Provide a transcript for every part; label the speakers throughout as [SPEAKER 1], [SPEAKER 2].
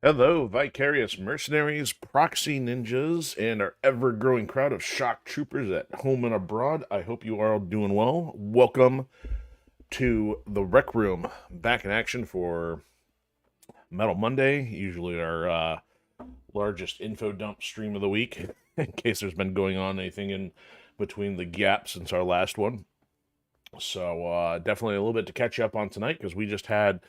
[SPEAKER 1] Hello, vicarious mercenaries, proxy ninjas, and our ever-growing crowd of shock troopers at home and abroad. I hope you are all doing well. Welcome to the Rec Room, back in action for Metal Monday, usually our largest info dump stream of the week, in case there's been going on anything in between the gap since our last one. So definitely a little bit to catch up on tonight because we just had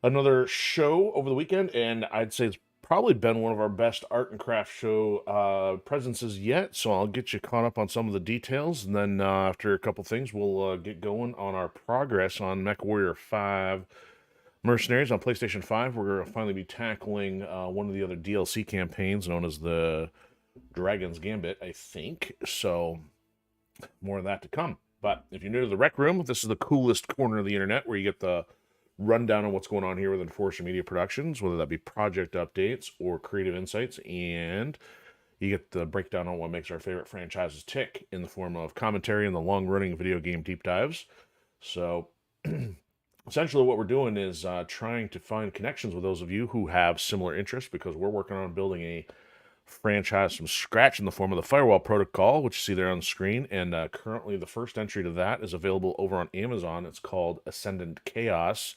[SPEAKER 1] another show over the weekend, and I'd say it's probably been one of our best art and craft show presences yet. So I'll get you caught up on some of the details, and then after a couple things, we'll get going on our progress on MechWarrior 5 Mercenaries on PlayStation 5. We're going to finally be tackling one of the other DLC campaigns known as the Dragon's Gambit, I think. So more of that to come. But if you're new to the Rec Room, this is the coolest corner of the internet where you get the rundown on what's going on here with Enforcer Media Productions, whether that be project updates or creative insights, and you get the breakdown on what makes our favorite franchises tick in the form of commentary and the long-running video game deep dives. So essentially what we're doing is trying to find connections with those of you who have similar interests, because we're working on building a franchise from scratch in the form of the Firewall Protocol, which you see there on the screen. And currently the first entry to that is available over on Amazon. It's called Ascendant Chaos,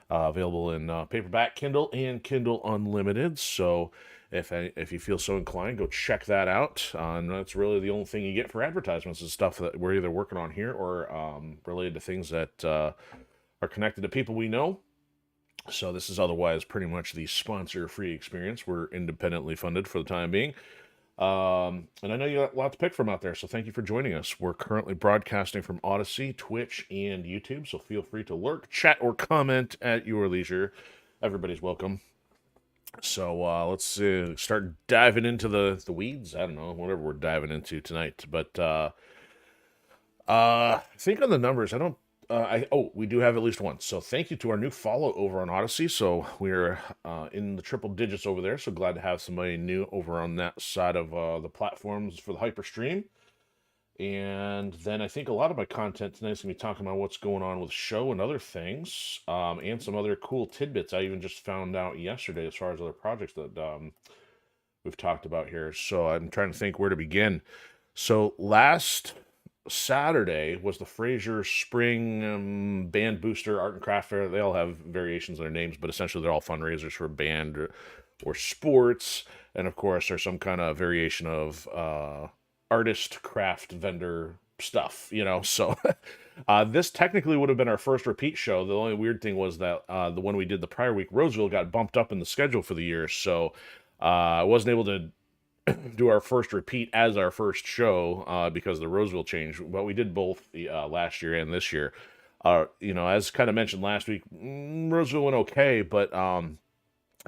[SPEAKER 1] available in paperback, Kindle, and Kindle Unlimited. So if you feel so inclined, go check that out. And that's really the only thing you get for advertisements is stuff that we're either working on here or related to things that are connected to people we know. So this is otherwise pretty much the sponsor-free experience. We're independently funded for the time being. And I know you got a lot to pick from out there, so thank you for joining us. We're currently broadcasting from Odysee, Twitch, and YouTube, so feel free to lurk, chat, or comment at your leisure. Everybody's welcome. So let's start diving into the weeds. I don't know, whatever we're diving into tonight. But I think on the numbers, I don't we do have at least one. So thank you to our new follow over on Odysee. So we're in the triple digits over there. So glad to have somebody new over on that side of the platforms for the hyper stream. And then I think a lot of my content tonight is going to be talking about what's going on with the show and other things, and some other cool tidbits I even just found out yesterday as far as other projects that we've talked about here. So I'm trying to think where to begin. So last Saturday was the Fraser Spring Band Booster Art and Craft Fair. They all have variations on their names, but essentially they're all fundraisers for band or sports. And of course, there's some kind of variation of artist, craft, vendor stuff, you know. So this technically would have been our first repeat show. The only weird thing was that the one we did the prior week, Roseville, got bumped up in the schedule for the year. So I wasn't able to do our first repeat as our first show because the Roseville change, but we did both last year and this year. As kind of mentioned last week, Roseville went okay, but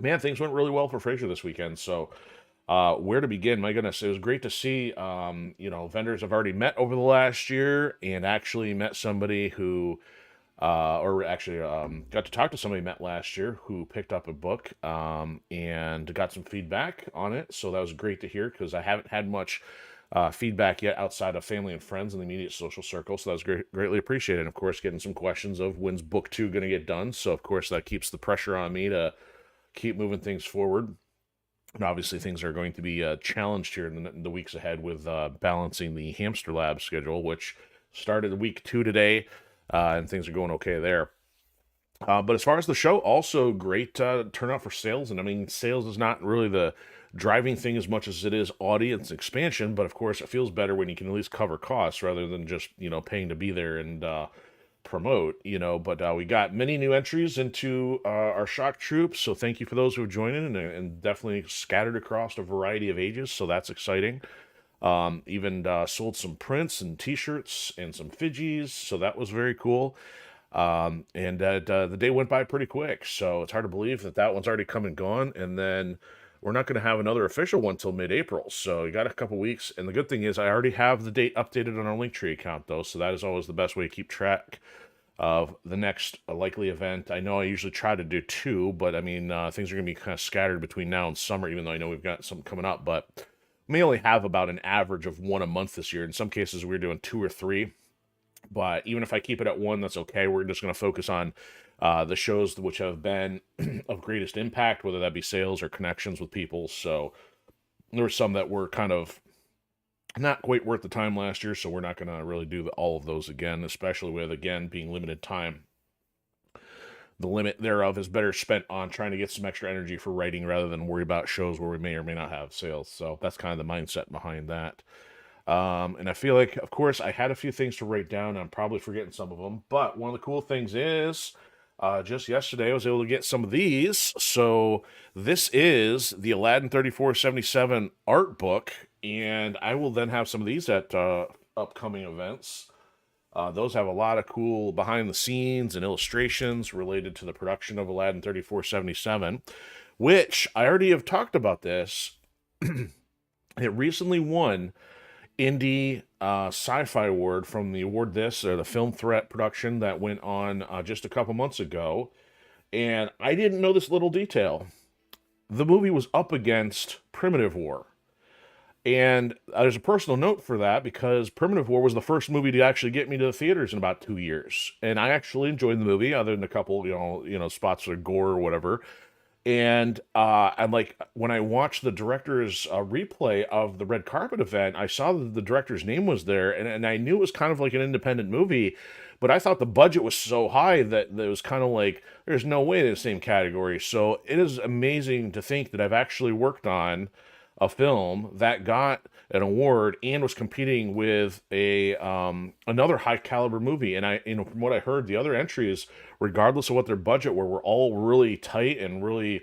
[SPEAKER 1] man, things went really well for Fraser this weekend. So where to begin? My goodness, it was great to see. Vendors I've already met over the last year, and actually met somebody who got to talk to somebody I met last year who picked up a book and got some feedback on it. So that was great to hear because I haven't had much feedback yet outside of family and friends in the immediate social circle. So that was greatly appreciated. And of course, getting some questions of when's book 2 going to get done. So of course, that keeps the pressure on me to keep moving things forward. And obviously, things are going to be challenged here in the weeks ahead with balancing the Hamster Lab schedule, which started week 2 today. And things are going okay there. But as far as the show, also great turnout for sales. And I mean, sales is not really the driving thing as much as it is audience expansion. But of course, it feels better when you can at least cover costs rather than just, paying to be there and promote, But we got many new entries into our shock troops. So thank you for those who have joined in and definitely scattered across a variety of ages. So that's exciting. Even sold some prints and t-shirts and some Fidgies, so that was very cool. The day went by pretty quick, so it's hard to believe that one's already come and gone, and then we're not going to have another official one till mid-April, so you got a couple weeks. And the good thing is I already have the date updated on our Linktree account, though, so that is always the best way to keep track of the next likely event. I know I usually try to do 2, but I mean, things are going to be kind of scattered between now and summer, even though I know we've got something coming up, but may only have about an average of 1 a month this year. In some cases, we're doing 2 or 3. But even if I keep it at one, that's okay. We're just going to focus on the shows which have been of greatest impact, whether that be sales or connections with people. So there were some that were kind of not quite worth the time last year, so we're not going to really do all of those again, especially with, again, being limited time. The limit thereof is better spent on trying to get some extra energy for writing rather than worry about shows where we may or may not have sales. So that's kind of the mindset behind that. And I feel like, of course, I had a few things to write down. I'm probably forgetting some of them. But one of the cool things is, just yesterday, I was able to get some of these. So this is the Aladdin 3477 art book. And I will then have some of these at upcoming events. Those have a lot of cool behind the scenes and illustrations related to the production of Aladdin 3477, which I already have talked about this. It recently won Indie Sci-Fi Award from the award this, or the Film Threat production that went on just a couple months ago. And I didn't know this little detail. The movie was up against Primitive War. And there's a personal note for that because Primitive War was the first movie to actually get me to the theaters in about 2 years. And I actually enjoyed the movie, other than a couple, spots of gore or whatever. And I'm like, when I watched the director's replay of the red carpet event, I saw that the director's name was there, and I knew it was kind of like an independent movie, but I thought the budget was so high that it was kind of like, there's no way they're the same category. So it is amazing to think that I've actually worked on a film that got an award and was competing with a another high caliber movie. And from what I heard, the other entries, regardless of what their budget were all really tight and really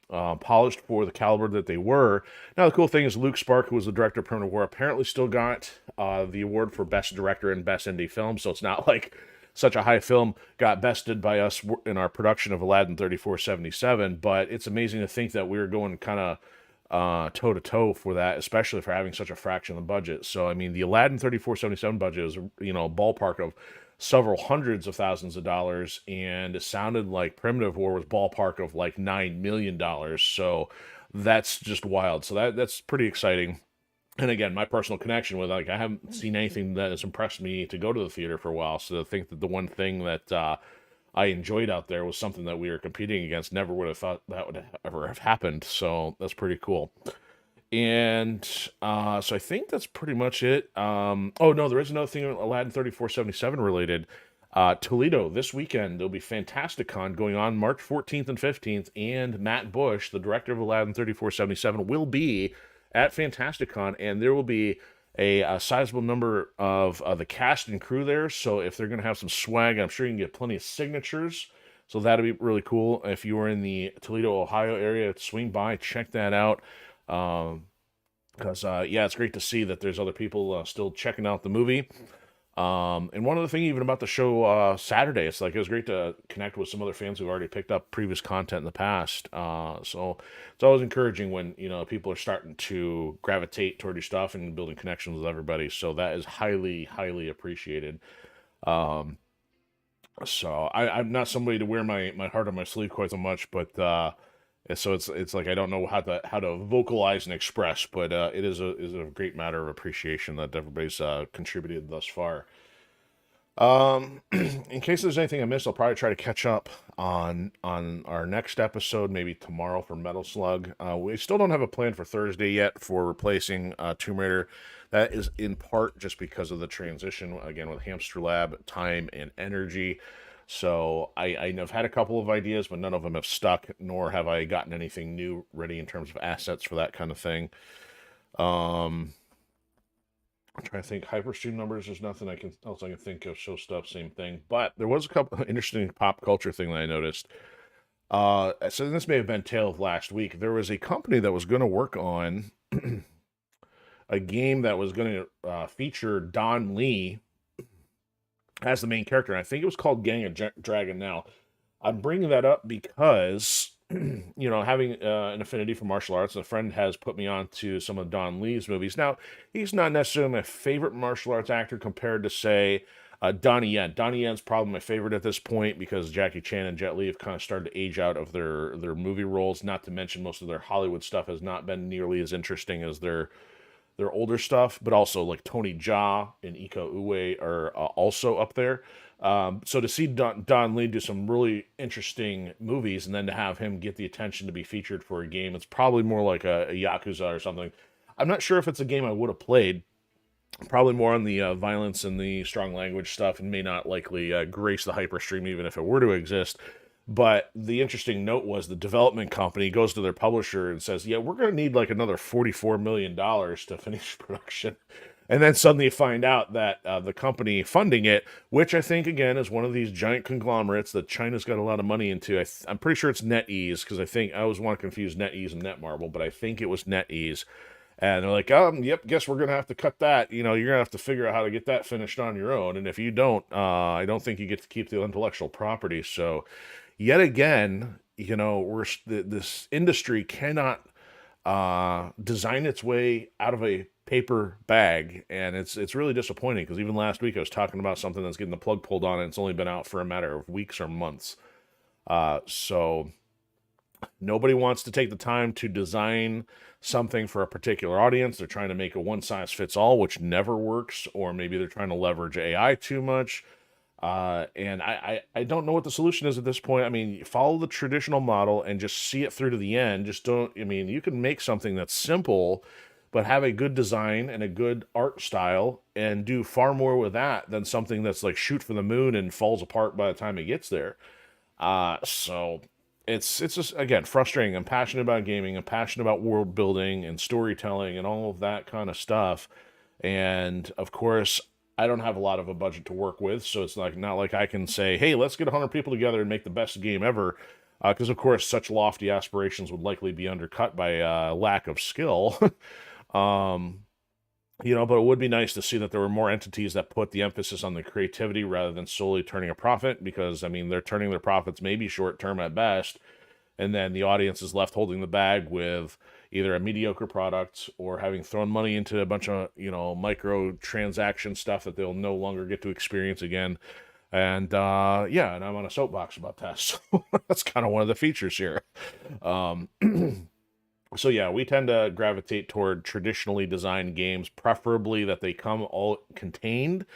[SPEAKER 1] polished for the caliber that they were. Now the cool thing is Luke Spark, who was the director of Primitive War, apparently still got the award for best director and best indie film. So it's not like such a high film got bested by us in our production of Aladdin 3477, but it's amazing to think that we were going kind of toe to toe for that, especially for having such a fraction of the budget. So I mean, the Aladdin 3477 budget is, a ballpark of several hundreds of thousands of dollars, and it sounded like Primitive War was ballpark of like $9 million. So that's just wild. So that's pretty exciting. And again, my personal connection with, like, I haven't seen anything that has impressed me to go to the theater for a while. So to think that the one thing that I enjoyed out there was something that we were competing against, never would have thought that would ever have happened. So that's pretty cool. And so I think that's pretty much it. Oh no, there is another thing Aladdin 3477 related. Toledo this weekend, there'll be Fantasticon going on March 14th and 15th, and Matt Bush, the director of Aladdin 3477, will be at Fantasticon, and there will be a sizable number of the cast and crew there. So if they're going to have some swag, I'm sure you can get plenty of signatures. So that'll be really cool. If you are in the Toledo, Ohio area, swing by, check that out. Because, yeah, it's great to see that there's other people still checking out the movie. And one other thing, even about the show Saturday, it's like it was great to connect with some other fans who've already picked up previous content in the past. So it's always encouraging when people are starting to gravitate toward your stuff and building connections with everybody. So that is highly, highly appreciated. So I'm not somebody to wear my heart on my sleeve quite so much, but so it's like I don't know how to vocalize and express, but it is a great matter of appreciation that everybody's contributed thus far. In case there's anything I missed, I'll probably try to catch up on our next episode, maybe tomorrow for Metal Slug. We still don't have a plan for Thursday yet for replacing Tomb Raider. That is in part just because of the transition, again, with Hamster Lab, time and energy. So I've had a couple of ideas, but none of them have stuck, nor have I gotten anything new ready in terms of assets for that kind of thing. I'm trying to think. Hyperstream numbers, there's nothing else I can think of. Show stuff, same thing. But there was a couple interesting pop culture thing that I noticed. So this may have been tale of last week. There was a company that was going to work on a game that was going to feature Don Lee as the main character. And I think it was called Gang of Dragon. Now, I'm bringing that up because, having an affinity for martial arts, a friend has put me on to some of Don Lee's movies. Now, he's not necessarily my favorite martial arts actor compared to, say, Donnie Yen. Donnie Yen's probably my favorite at this point because Jackie Chan and Jet Li have kind of started to age out of their movie roles, not to mention most of their Hollywood stuff has not been nearly as interesting as their their older stuff, but also like Tony Jaa and Iko Uwe are also up there. So to see Don Lee do some really interesting movies and then to have him get the attention to be featured for a game, it's probably more like a Yakuza or something. I'm not sure if it's a game I would have played. Probably more on the violence and the strong language stuff, and may not likely grace the hyperstream even if it were to exist. But the interesting note was the development company goes to their publisher and says, "Yeah, we're going to need like another $44 million to finish production." And then suddenly you find out that the company funding it, which I think, again, is one of these giant conglomerates that China's got a lot of money into. I'm pretty sure it's NetEase, because I think I always want to confuse NetEase and Netmarble, but I think it was NetEase. And they're like, yep, guess we're going to have to cut that. You know, you're going to have to figure out how to get that finished on your own. And if you don't, I don't think you get to keep the intellectual property. So yet again, you know, this industry cannot design its way out of a paper bag. And it's really disappointing, because even last week I was talking about something that's getting the plug pulled on, and it's only been out for a matter of weeks or months. So nobody wants to take the time to design something for a particular audience. They're trying to make a one-size-fits-all, which never works, or maybe they're trying to leverage AI too much. And I don't know what the solution is at this point. I mean, follow the traditional model and just see it through to the end. Just don't, I mean, you can make something that's simple, but have a good design and a good art style and do far more with that than something that's like shoot for the moon and falls apart by the time it gets there. So it's just, again, frustrating. I'm passionate about gaming. I'm passionate about world building and storytelling and all of that kind of stuff. And of course, I don't have a lot of a budget to work with, so it's like not like I can say, hey, let's get 100 people together and make the best game ever. Because, of course, such lofty aspirations would likely be undercut by lack of skill. You know, but it would be nice to see that there were more entities that put the emphasis on the creativity rather than solely turning a profit, because, I mean, they're turning their profits maybe short-term at best, and then the audience is left holding the bag with either a mediocre product or having thrown money into a bunch of, you know, micro transaction stuff that they'll no longer get to experience again. And, yeah, and I'm on a soapbox about that, so that's kind of one of the features here. So yeah, we tend to gravitate toward traditionally designed games, preferably that they come all contained,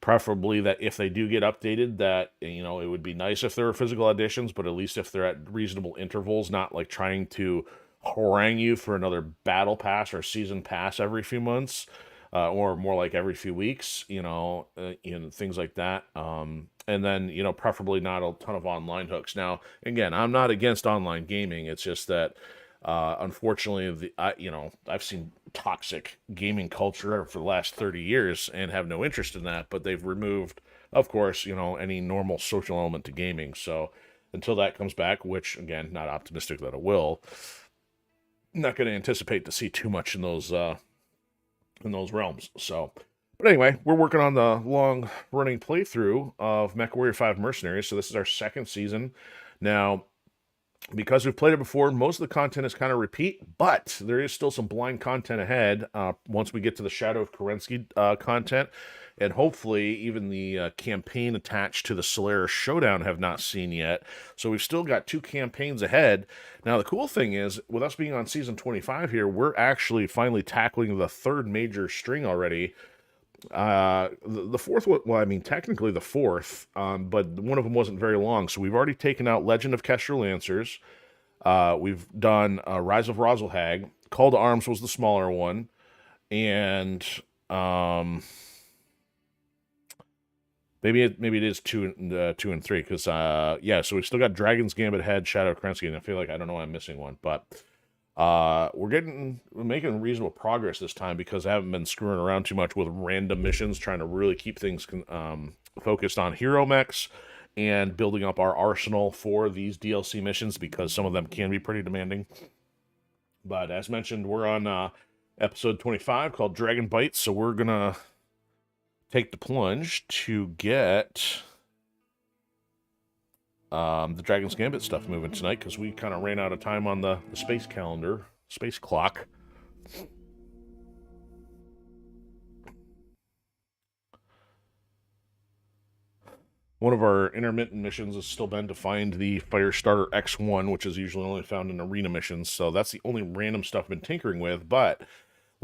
[SPEAKER 1] preferably that if they do get updated, that, you know, it would be nice if there were physical editions, but at least if they're at reasonable intervals, not like trying to harangue you for another battle pass or season pass every few months, or more like every few weeks, you know, things like that. And then, you know, preferably not a ton of online hooks. Now, again, I'm not against online gaming. It's just that, unfortunately, you know, I've seen toxic gaming culture for the last 30 years and have no interest in that, but they've removed, of course, you know, any normal social element to gaming. So until that comes back, which, again, not optimistic that it will, not going to anticipate to see too much in those realms. So, but anyway, we're working on the long-running playthrough of MechWarrior 5 Mercenaries, so this is our second season. Now, because we've played it before, most of the content is kind of repeat, but there is still some blind content ahead once we get to the Shadow of Kerensky content, and hopefully even the campaign attached to the Solaris Showdown have not seen yet. So we've still got 2 campaigns ahead. Now, the cool thing is, with us being on Season 25 here, we're actually finally tackling the 3rd major string already. The 4th one, well, I mean, technically the 4th, but one of them wasn't very long, so we've already taken out Legend of Kesher Lancers. We've done Rise of Rosalhag. Call to Arms was the smaller one, and maybe it is 2 and 3, because yeah, so we've still got Dragon's Gambit ahead, Shadow of Kerensky, and I feel like I don't know why I'm missing one, but we're making reasonable progress this time, because I haven't been screwing around too much with random missions, trying to really keep things focused on hero mechs and building up our arsenal for these DLC missions, because some of them can be pretty demanding. But as mentioned, we're on episode 25 called Dragon Bites, so we're gonna take the plunge to get the Dragon's Gambit stuff moving tonight, because we kind of ran out of time on the space calendar, space clock. One of our intermittent missions has still been to find the Firestarter X1, which is usually only found in arena missions, so that's the only random stuff I've been tinkering with. But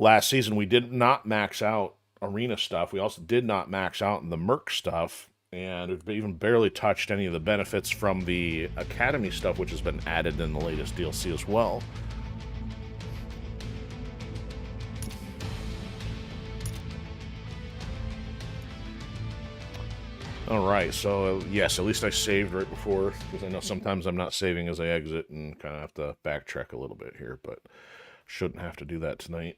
[SPEAKER 1] last season we did not max out arena stuff. We also did not max out the Merc stuff, and we've even barely touched any of the benefits from the Academy stuff, which has been added in the latest DLC as well. Alright, so yes, at least I saved right before, because I know sometimes I'm not saving as I exit and kind of have to backtrack a little bit here, but shouldn't have to do that tonight.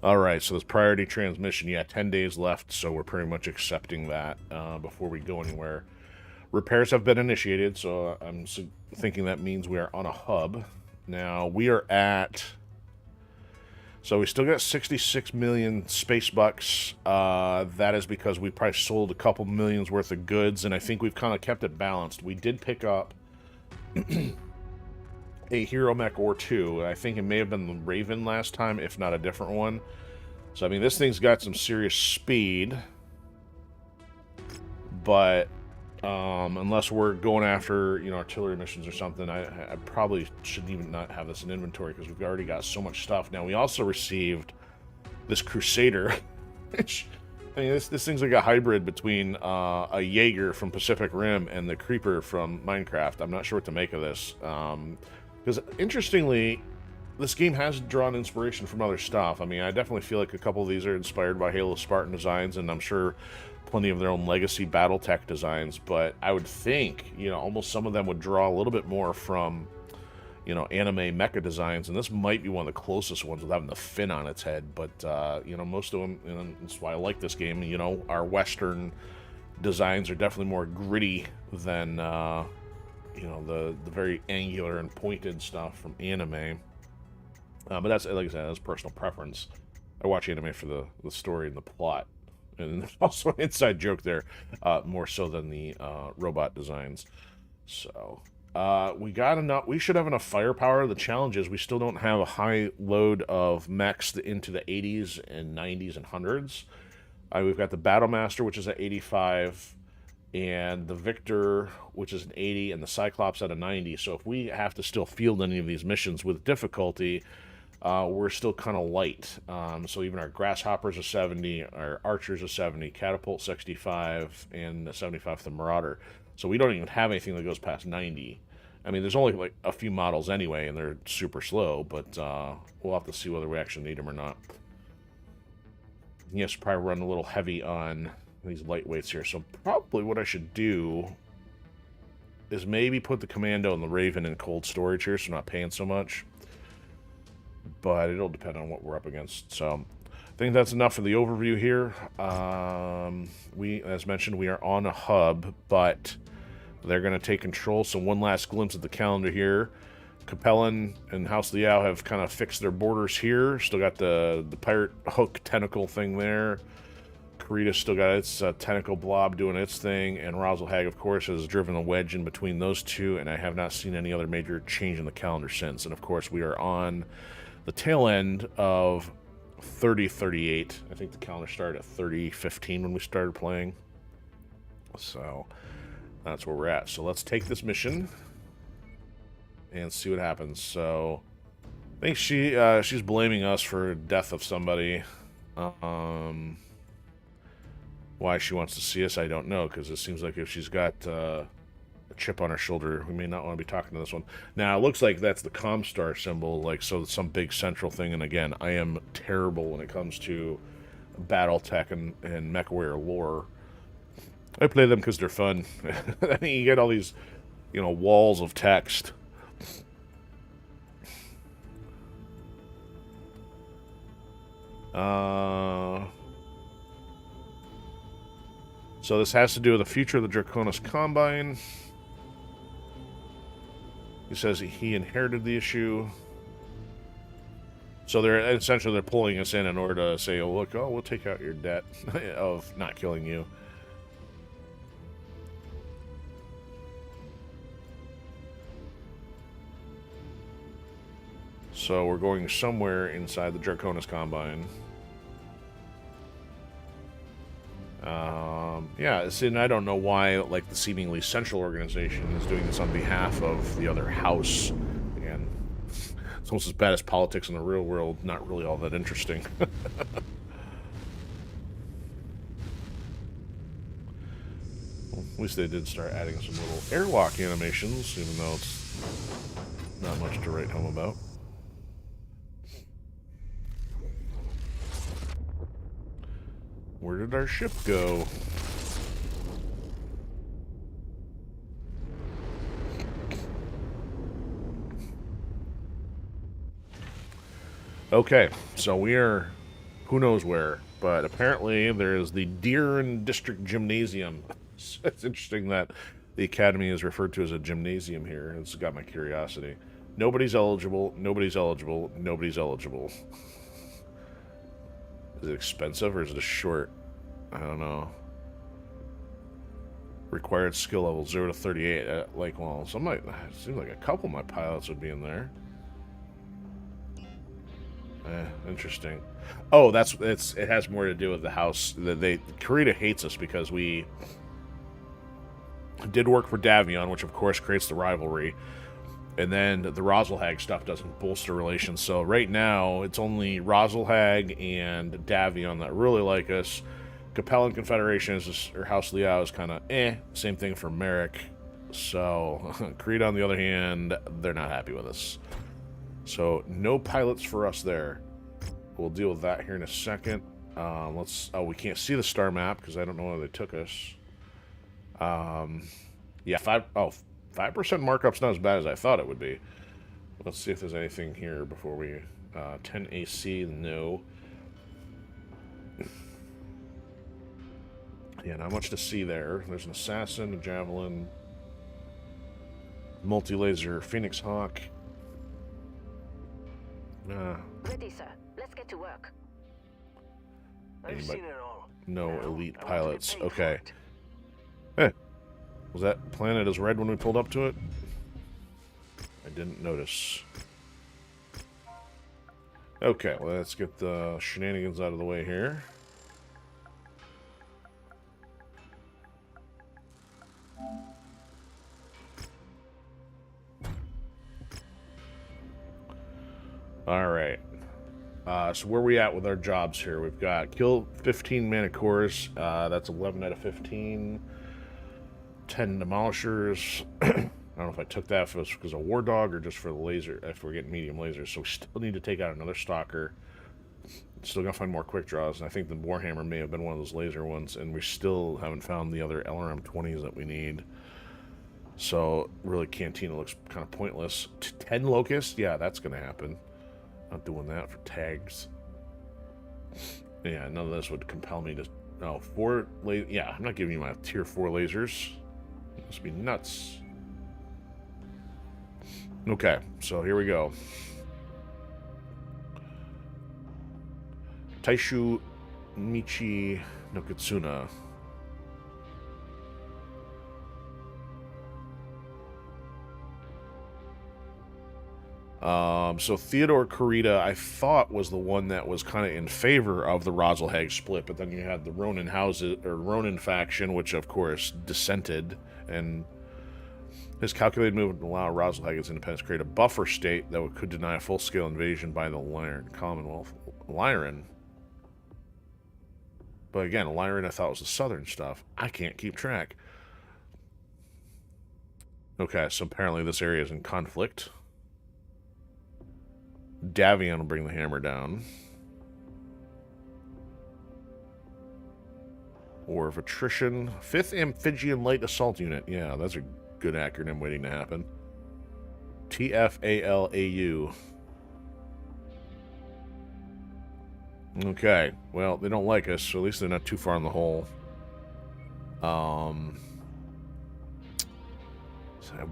[SPEAKER 1] Alright, so this priority transmission, yeah, 10 days left, so we're pretty much accepting that before we go anywhere. Repairs have been initiated, so I'm thinking that means we are on a hub. Now, we are at... So we still got 66 million space bucks. That is because we probably sold a couple millions worth of goods, and I think we've kind of kept it balanced. We did pick up a Hero Mech or two. I think it may have been the Raven last time, if not a different one. So, I mean, this thing's got some serious speed. But... unless we're going after, you know, artillery missions or something, I probably shouldn't even not have this in inventory because we've already got so much stuff. Now, we also received this Crusader, which, I mean, this thing's like a hybrid between a Jaeger from Pacific Rim and the Creeper from Minecraft. I'm not sure what to make of this. Because, interestingly, this game has drawn inspiration from other stuff. I mean, I definitely feel like a couple of these are inspired by Halo Spartan designs, and I'm sure plenty of their own legacy Battletech designs, but I would think, you know, almost some of them would draw a little bit more from, you know, anime mecha designs, and this might be one of the closest ones with having the fin on its head, but, you know, most of them, you know, that's why I like this game. You know, our Western designs are definitely more gritty than, you know, the very angular and pointed stuff from anime. But that's, like I said, that's personal preference. I watch anime for the story and the plot. And there's also an inside joke there, more so than the robot designs. So, we should have enough firepower. The challenge is we still don't have a high load of mechs into the 80s and 90s and 100s. We've got the Battlemaster, which is at 85, and the Victor, which is an 80, and the Cyclops at a 90. So if we have to still field any of these missions with difficulty, we're still kind of light. So even our Grasshoppers are 70, our Archers are 70, Catapult 65, and 75 for the Marauder. So we don't even have anything that goes past 90. I mean, there's only like a few models anyway, and they're super slow, but we'll have to see whether we actually need them or not. Yes, probably run a little heavy on these lightweights here. So probably what I should do is maybe put the Commando and the Raven in cold storage here, so I'm not paying so much. But it'll depend on what we're up against. So I think that's enough for the overview here. As mentioned, we are on a hub, but they're going to take control. So one last glimpse at the calendar here. Capellan and House Liao have kind of fixed their borders here. Still got the pirate hook tentacle thing there. Karita's still got its tentacle blob doing its thing. And Razelhag, of course, has driven a wedge in between those two. And I have not seen any other major change in the calendar since. And, of course, we are on the tail end of 3038. I think the calendar started at 3015 when we started playing. So that's where we're at. So let's take this mission and see what happens. So I think she's blaming us for death of somebody. Why she wants to see us, I don't know, because it seems like if she's got a chip on her shoulder, we may not want to be talking to this one. Now, it looks like that's the Comstar symbol, like, so some big central thing, and again, I am terrible when it comes to Battletech and MechWarrior lore. I play them because they're fun. I mean, you get all these, you know, walls of text. So this has to do with the future of the Draconis Combine. He says he inherited the issue. So they're pulling us in order to say, oh, look, we'll take out your debt of not killing you. So we're going somewhere inside the Draconis Combine. Yeah, see, and I don't know why, like, the seemingly central organization is doing this on behalf of the other house. And it's almost as bad as politics in the real world, not really all that interesting. Well, at least they did start adding some little airlock animations, even though it's not much to write home about. Where did our ship go? Okay, so we are who knows where, but apparently there is the Deeren District Gymnasium. It's interesting that the academy is referred to as a gymnasium here. It's got my curiosity. Nobody's eligible, nobody's eligible, nobody's eligible. Is it expensive or is it a short? I don't know. Required skill level 0 to 38. Like, well, it seems like a couple of my pilots would be in there. Interesting. Oh, it has more to do with the house. Kurita hates us because we did work for Davion, which of course creates the rivalry. And then the Rosalhag stuff doesn't bolster relations. So right now, it's only Rosalhag and Davion that really like us. Capellan Confederation or House Liao is kind of Same thing for Merrick. So Kurita, on the other hand, they're not happy with us. So no pilots for us there. We'll deal with that here in a second. We can't see the star map because I don't know where they took us. Yeah, 5% markup's not as bad as I thought it would be. Let's see if there's anything here before we 10 AC, no. Yeah, not much to see there. There's an assassin, a javelin, multi-laser, Phoenix Hawk.
[SPEAKER 2] Ready, sir. Let's get to work.
[SPEAKER 1] Anybody? No elite pilots. Okay. Hey, was that planet as red when we pulled up to it? I didn't notice. Okay, well, let's get the shenanigans out of the way here. Alright. So where are we at with our jobs here? We've got kill 15 Manicores. That's 11 out of 15. 10 Demolishers. I don't know if I took that if it was because of War Dog or just for the laser, if we're getting medium lasers. So we still need to take out another Stalker. Still gonna find more quick draws, and I think the Warhammer may have been one of those laser ones, and we still haven't found the other LRM-20s that we need. So really, Cantina looks kind of pointless. 10 Locusts? Yeah, that's gonna happen. Not doing that for tags. Yeah, none of this would compel me to... No, 4... Yeah, I'm not giving you my tier 4 lasers. It must be nuts. Okay, so here we go. Taishu Michi no Kitsuna. So Theodore Kurita, I thought, was the one that was kind of in favor of the Rosalhag split, but then you had the Ronin houses, or Ronin faction, which of course dissented, and his calculated movement would allow Rosalhag its independence to create a buffer state that could deny a full-scale invasion by the Lyran Commonwealth. Lyran? But again, Lyran I thought was the southern stuff. I can't keep track. Okay, so apparently this area is in conflict. Davion will bring the hammer down. War of Attrition. 5th Amphibian Light Assault Unit. Yeah, that's a good acronym waiting to happen. TFALAU. Okay, well, they don't like us, so at least they're not too far in the hole. But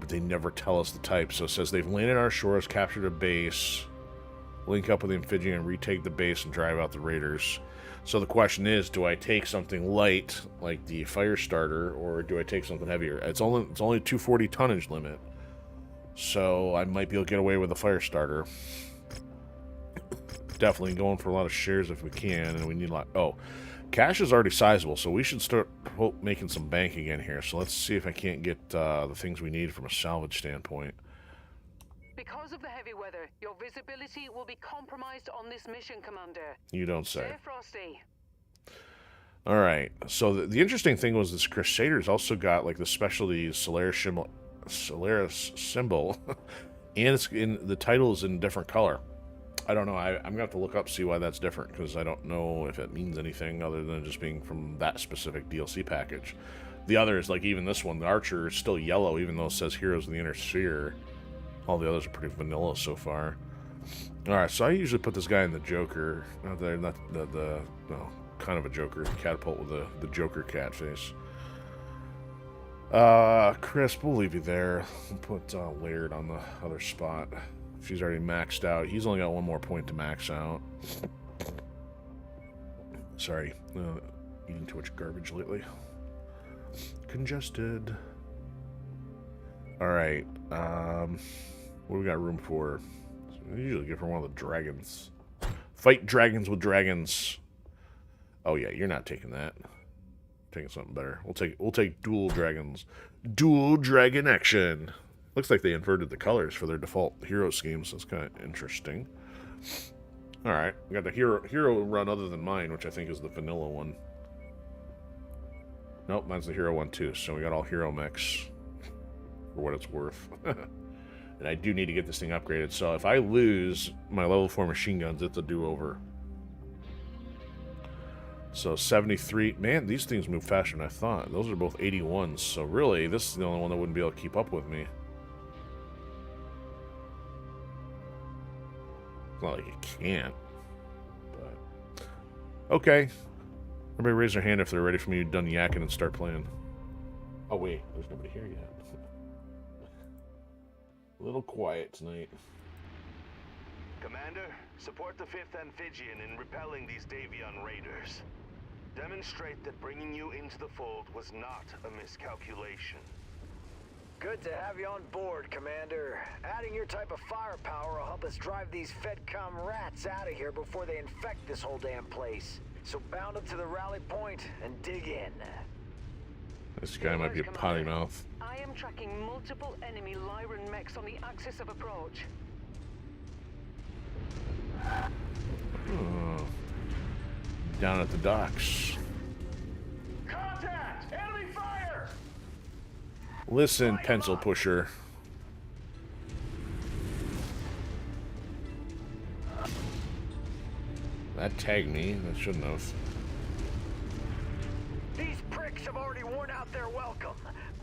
[SPEAKER 1] they never tell us the type, so it says they've landed on our shores, captured a base, link up with the amphibian, retake the base, and drive out the raiders. So the question is, do I take something light, like the fire starter, or do I take something heavier? It's only 240 tonnage limit, so I might be able to get away with the fire starter. Definitely going for a lot of shares if we can, and we need a lot. Oh, Cash is already sizable, so we should start making some bank again here. So let's see if I can't get the things we need from a salvage standpoint.
[SPEAKER 2] Because of the heavy weather, your visibility will be compromised on this mission, Commander.
[SPEAKER 1] You don't say.
[SPEAKER 2] Stay frosty.
[SPEAKER 1] All right. So the interesting thing was this Crusader's also got like the specialty Solaris symbol, and it's in the title is in a different color. I don't know. I'm gonna have to look up see why that's different because I don't know if it means anything other than just being from that specific DLC package. The others, like even this one, the Archer is still yellow even though it says Heroes in the Inner Sphere. All the others are pretty vanilla so far. All right, so I usually put this guy in the Joker. Not the no, kind of a Joker catapult with the Joker cat face. Crisp, we'll leave you there. We'll put Laird on the other spot. She's already maxed out. He's only got one more point to max out. Sorry, eating too much garbage lately. Congested. All right. What do we got room for? So we usually get from one of the dragons. Fight dragons with dragons. Oh yeah, you're not taking that. Taking something better. We'll take dual dragons. Dual dragon action. Looks like they inverted the colors for their default hero schemes. So it's kind of interesting. All right, we got the hero run other than mine, which I think is the vanilla one. Nope, mine's the hero one too. So we got all hero mechs for what it's worth. And I do need to get this thing upgraded. So if I lose my level 4 machine guns, it's a do-over. So 73. Man, these things move faster than I thought. Those are both 81s. So really, this is the only one that wouldn't be able to keep up with me. It's not like it can't. But okay. Everybody raise their hand if they're ready for me to done yakking and start playing. Oh wait, there's nobody here yet. A little quiet tonight.
[SPEAKER 3] Commander, support the 5th Amphibian in repelling these Davion raiders. Demonstrate that bringing you into the fold was not a miscalculation.
[SPEAKER 4] Good to have you on board, Commander. Adding your type of firepower will help us drive these FedCom rats out of here before they infect this whole damn place. So bound up to the rally point and dig in.
[SPEAKER 1] This guy might be a potty mouth.
[SPEAKER 2] I am tracking multiple enemy Lyran mechs on the axis of approach.
[SPEAKER 1] Oh. Down at the docks.
[SPEAKER 3] Contact! Enemy fire!
[SPEAKER 1] Listen, pencil pusher. That tagged me. That shouldn't have.
[SPEAKER 4] These pricks have already worn out their welcome.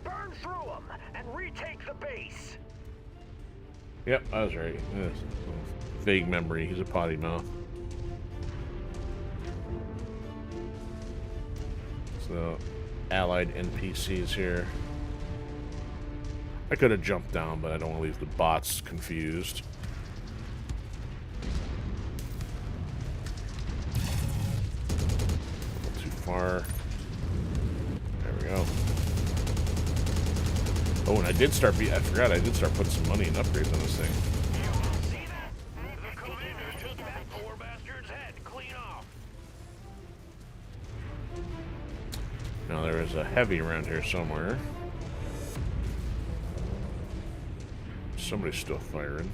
[SPEAKER 4] Burn through them and retake the base.
[SPEAKER 1] Yep, I was right. Yes. Vague memory. He's a potty mouth. So, allied NPCs here. I could have jumped down, but I don't want to leave the bots confused. Too far. There we go. Oh, and I did start. I forgot. I did start putting some money in upgrades on this thing.
[SPEAKER 3] See that? The commander took that poor bastard's head clean off.
[SPEAKER 1] Now there is a heavy around here somewhere. Somebody's still firing.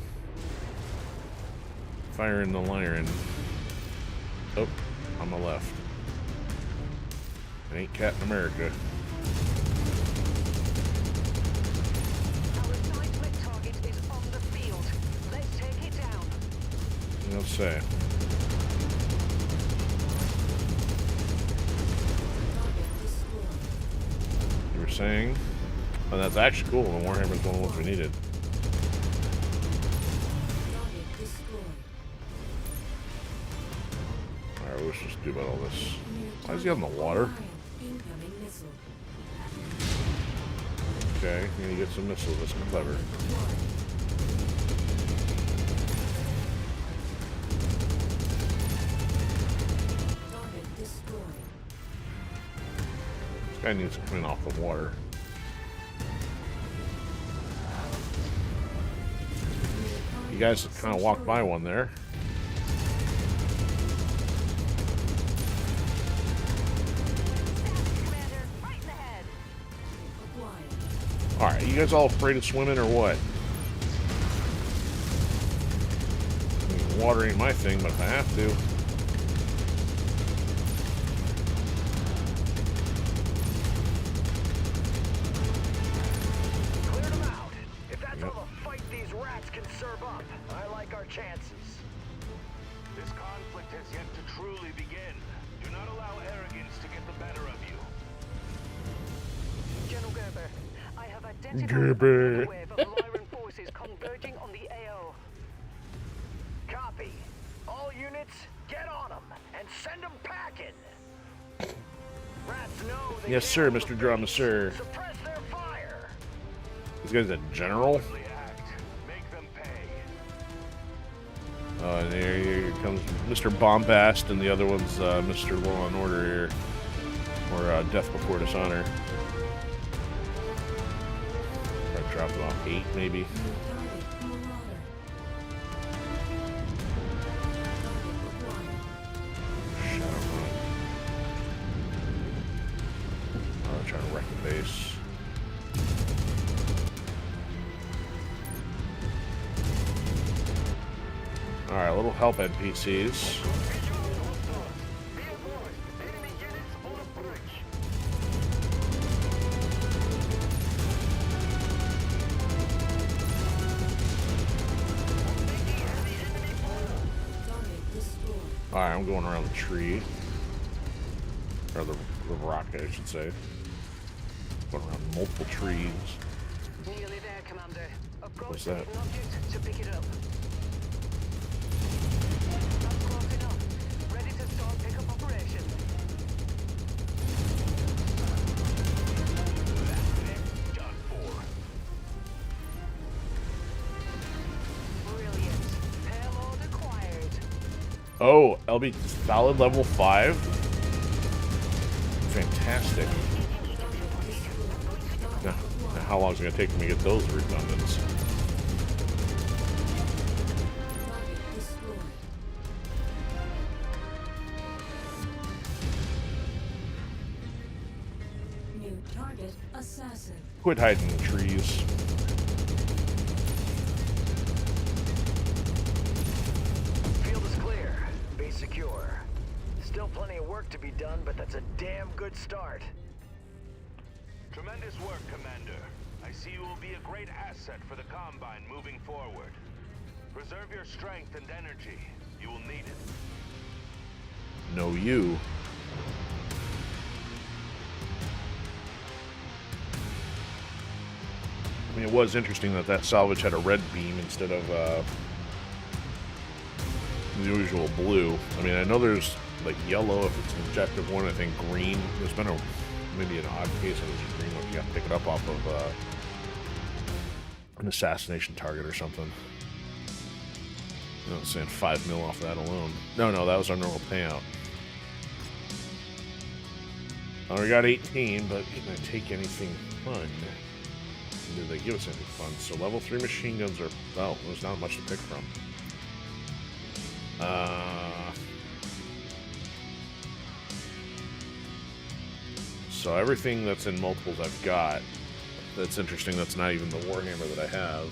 [SPEAKER 1] Firing the Lyran. Oh, on the left. It ain't Captain America.
[SPEAKER 2] Our seismic target is on the field. Let's take it down.
[SPEAKER 1] Let's say. You were saying? Oh, that's actually cool. The Warhammer's one of the ones we needed. Alright, what should we do about all this? Why is he out in the water? Okay, I'm gonna get some missiles. That's clever. This guy needs to come in off the water. You guys kind of walked by one there. You guys all afraid of swimming or what? I mean, water ain't my thing, but if I have to.
[SPEAKER 4] Cleared them out. If that's all the fight these rats can serve up, I like our chances.
[SPEAKER 3] This conflict has yet to truly begin. Do not allow arrogance to get the better of you.
[SPEAKER 2] General Gerber, I have identified
[SPEAKER 1] Gerber.
[SPEAKER 2] another wave of Myron forces converging on the AO.
[SPEAKER 4] Copy. All units, get on them and send them packing. Rats know they
[SPEAKER 1] Yes,
[SPEAKER 4] can't
[SPEAKER 1] sir,
[SPEAKER 4] hold
[SPEAKER 1] Mr.
[SPEAKER 4] the
[SPEAKER 1] Drama,
[SPEAKER 4] base.
[SPEAKER 1] sir.
[SPEAKER 4] Suppress their fire.
[SPEAKER 1] This guy's a general.
[SPEAKER 3] Cowardly act. Make them pay.
[SPEAKER 1] And here comes Mr. Bombast, and the other one's Mr. Law and Order here. Or Death Before Dishonor. I dropped about 8, maybe. Shadowrun. Oh, trying to wreck the base. Alright, a little help NPCs. Alright, I'm going around the tree. Or the rock, I should say. Going around multiple trees.
[SPEAKER 2] Nearly there, Commander. Approach
[SPEAKER 1] What's
[SPEAKER 2] the
[SPEAKER 1] that?
[SPEAKER 2] hidden object to pick it up. That's close enough. Ready to start pickup operations.
[SPEAKER 3] Done for.
[SPEAKER 2] Brilliant. Payload acquired.
[SPEAKER 1] Oh, LB solid level 5. Fantastic. Now how long is it going to take for me to get those redundants?
[SPEAKER 5] New target assassin.
[SPEAKER 1] Quit hiding in the trees.
[SPEAKER 4] Field is clear. Base secure. Still plenty of work to be done, but that's a damn good start.
[SPEAKER 3] Tremendous work, Commander. I see you will be a great asset for the Combine moving forward. Preserve your strength and energy. You will need it.
[SPEAKER 1] No, you. I mean, it was interesting that that salvage had a red beam instead of the usual blue. I mean, I know there's like yellow if it's an objective one. I think green. There's been a maybe an odd case of this green one. You got to pick it up off of an assassination target or something. I'm saying 5 mil off that alone. No, that was our normal payout. Oh, we got 18, but can I take anything fun? Did they give us anything fun? So level 3 machine guns are... Oh, there's not much to pick from. So everything that's in multiples I've got. That's interesting. That's not even the Warhammer that I have.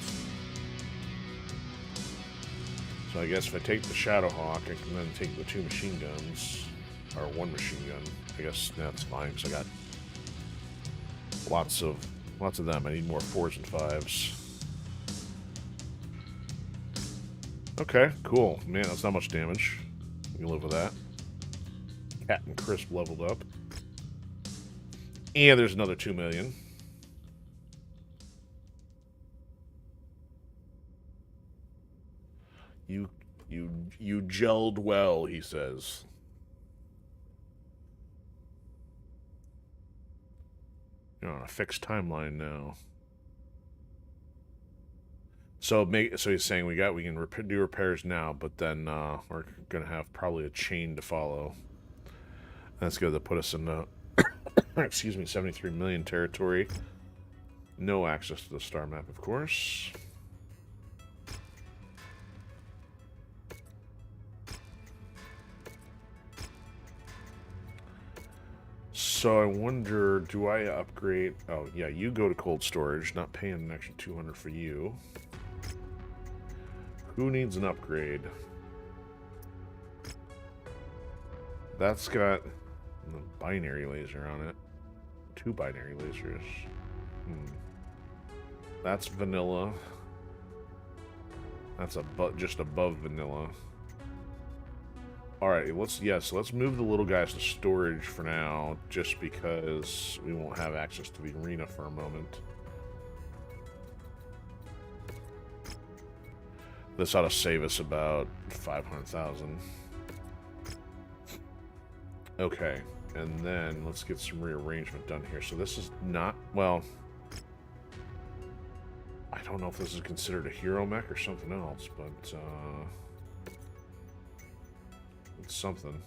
[SPEAKER 1] So I guess if I take the Shadowhawk, I can then take the 2 machine guns. Or 1 machine gun. I guess that's fine, because I got lots of them. I need more 4s and 5s. Okay, cool. Man, that's not much damage. We can live with that. Cat and Crisp leveled up. And there's another 2 million. You gelled well, he says. You're on a fixed timeline now. So he's saying we can do repairs now, but then we're gonna have probably a chain to follow. That's good to put us in the excuse me, 73 million territory. No access to the star map, of course. So I wonder, do I upgrade? Oh, yeah, you go to cold storage, not paying an extra 200 for you. Who needs an upgrade? That's got the binary laser on it. 2 binary lasers. That's vanilla. That's just above vanilla. Alright, let's move the little guys to storage for now, just because we won't have access to the arena for a moment. This ought to save us about 500,000. Okay, and then let's get some rearrangement done here. So this is not, well, I don't know if this is considered a hero mech or something else, but it's something.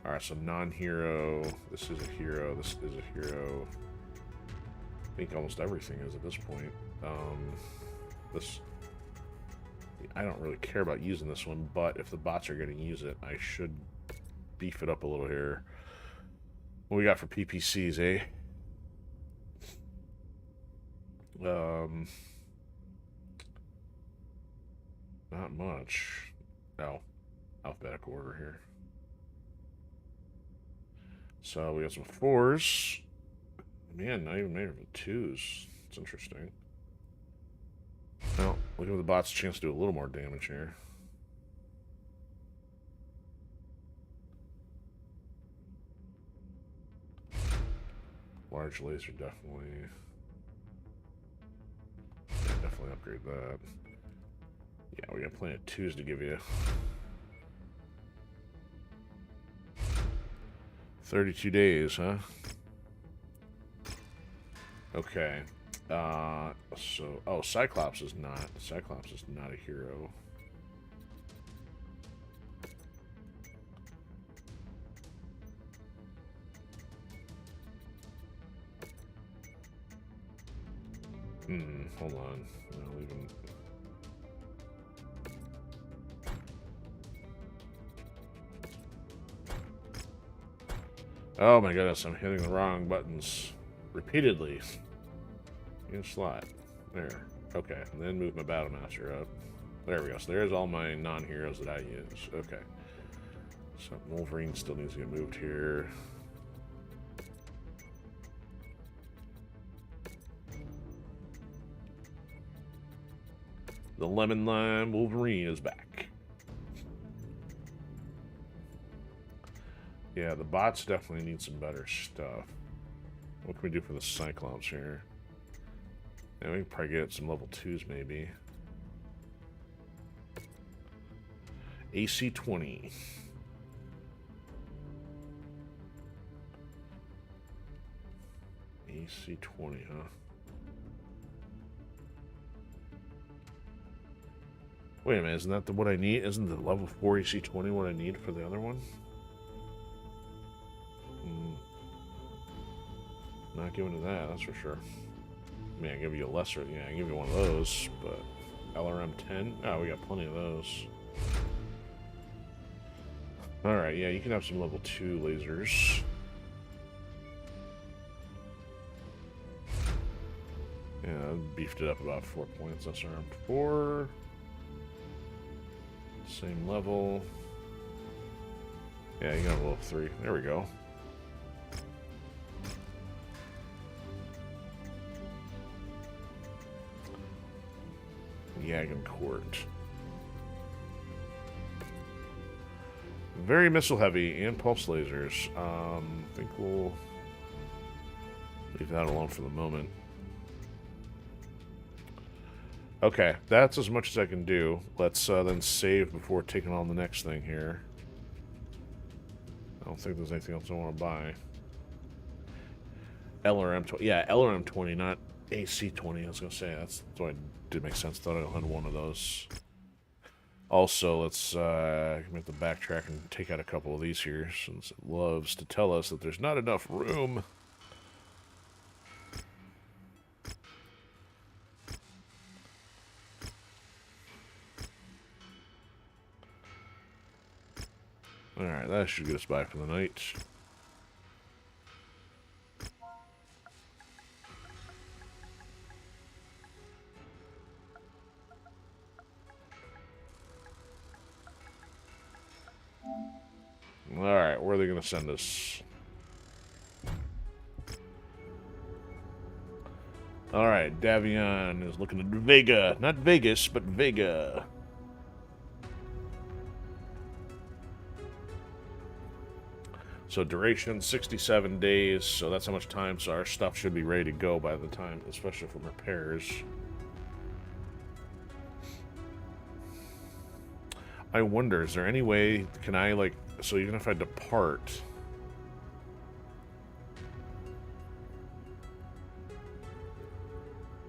[SPEAKER 1] Alright, so non-hero, this is a hero, this is a hero. I think almost everything is at this point. This, I don't really care about using this one, but if the bots are going to use it, I should beef it up a little here. What we got for PPCs, eh? Not much. Oh, alphabetical order here. So we got some 4s. Man, not even made of 2s. It's interesting. Well, we'll give the bots a chance to do a little more damage here. Large laser, definitely. Yeah, definitely upgrade that. Yeah, we got plenty of 2s to give you. 32 days, huh? Okay. So, oh, Cyclops is not a hero. Hold on. I'll even... Oh my goodness, I'm hitting the wrong buttons repeatedly. In slot. There. Okay, and then move my Battle Master up. There we go. So there's all my non-heroes that I use. Okay. So Wolverine still needs to get moved here. The Lemon Lime Wolverine is back. Yeah, the bots definitely need some better stuff. What can we do for the Cyclops here? Yeah, we can probably get some level 2s maybe. AC-20. AC-20, huh? Wait a minute, isn't that what I need? Isn't the level 4 AC-20 what I need for the other one? Not giving to that, that's for sure. I mean, I give you a lesser, yeah, I give you one of those, but LRM-10? Oh, we got plenty of those. Alright, yeah, you can have some level 2 lasers. Yeah, I beefed it up about 4 points. SRM-4. Same level. Yeah, you got a level 3. There we go. Yagan Court. Very missile heavy and pulse lasers. I think we'll leave that alone for the moment. Okay, that's as much as I can do. Let's then save before taking on the next thing here. I don't think there's anything else I want to buy. LRM-20. Yeah, LRM-20, not AC-20. I was going to say, that's what I did make sense. Thought I had one of those. Also, let's have to backtrack and take out a couple of these here, since it loves to tell us that there's not enough room. Alright, that should get us by for the night. Alright, where are they going to send us? Alright, Davion is looking at Vega. Not Vegas, but Vega. So duration, 67 days. So that's how much time. So our stuff should be ready to go by the time, especially from repairs. I wonder, is there any way, can I, like, so even if I depart...